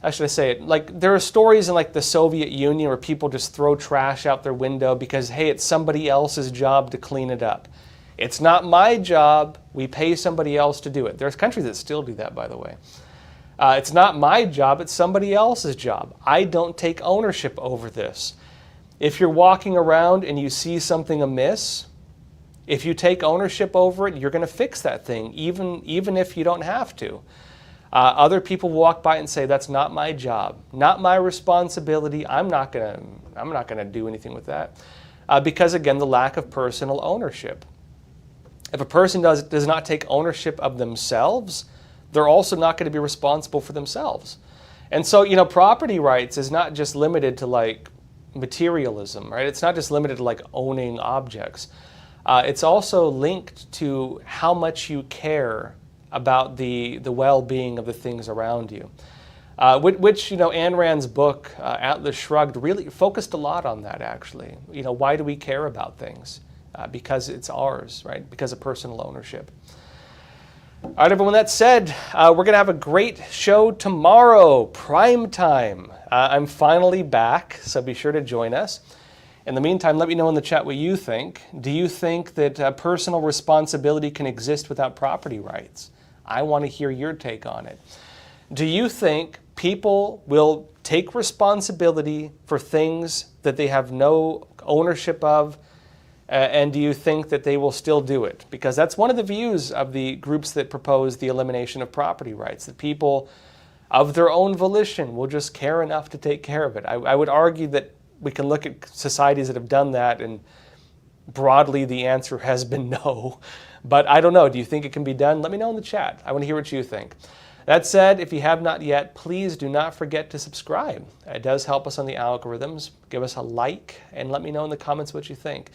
how should I say it? Like, there are stories in like the Soviet Union where people just throw trash out their window because, hey, it's somebody else's job to clean it up. It's not my job. We pay somebody else to do it. There's countries that still do that, by the way. It's not my job. It's somebody else's job. I don't take ownership over this. If you're walking around and you see something amiss, if you take ownership over it, you're going to fix that thing, even if you don't have to. Other people walk by and say, "That's not my job, not my responsibility. I'm not gonna do anything with that," because again, the lack of personal ownership. If a person does not take ownership of themselves, they're also not going to be responsible for themselves. And so, you know, property rights is not just limited to like materialism, right? It's not just limited to like owning objects. It's also linked to how much you care about the well-being of the things around you, which, you know, Ayn Rand's book, Atlas Shrugged, really focused a lot on that, actually. You know, why do we care about things? Because it's ours, right? Because of personal ownership. All right, everyone, that said, we're going to have a great show tomorrow, prime time. I'm finally back, so be sure to join us. In the meantime, let me know in the chat what you think. Do you think that personal responsibility can exist without property rights? I want to hear your take on it. Do you think people will take responsibility for things that they have no ownership of? And do you think that they will still do it? Because that's one of the views of the groups that propose the elimination of property rights, that people of their own volition will just care enough to take care of it. I would argue that we can look at societies that have done that, and broadly the answer has been no. But I don't know. Do you think it can be done? Let me know in the chat. I want to hear what you think. That said, if you have not yet, please do not forget to subscribe. It does help us on the algorithms. Give us a like and let me know in the comments what you think.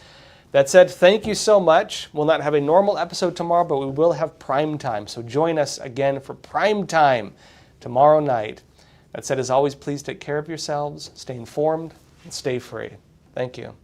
That said, thank you so much. We'll not have a normal episode tomorrow, but we will have prime time. So join us again for prime time tomorrow night. That said, as always, please take care of yourselves, stay informed, and stay free. Thank you.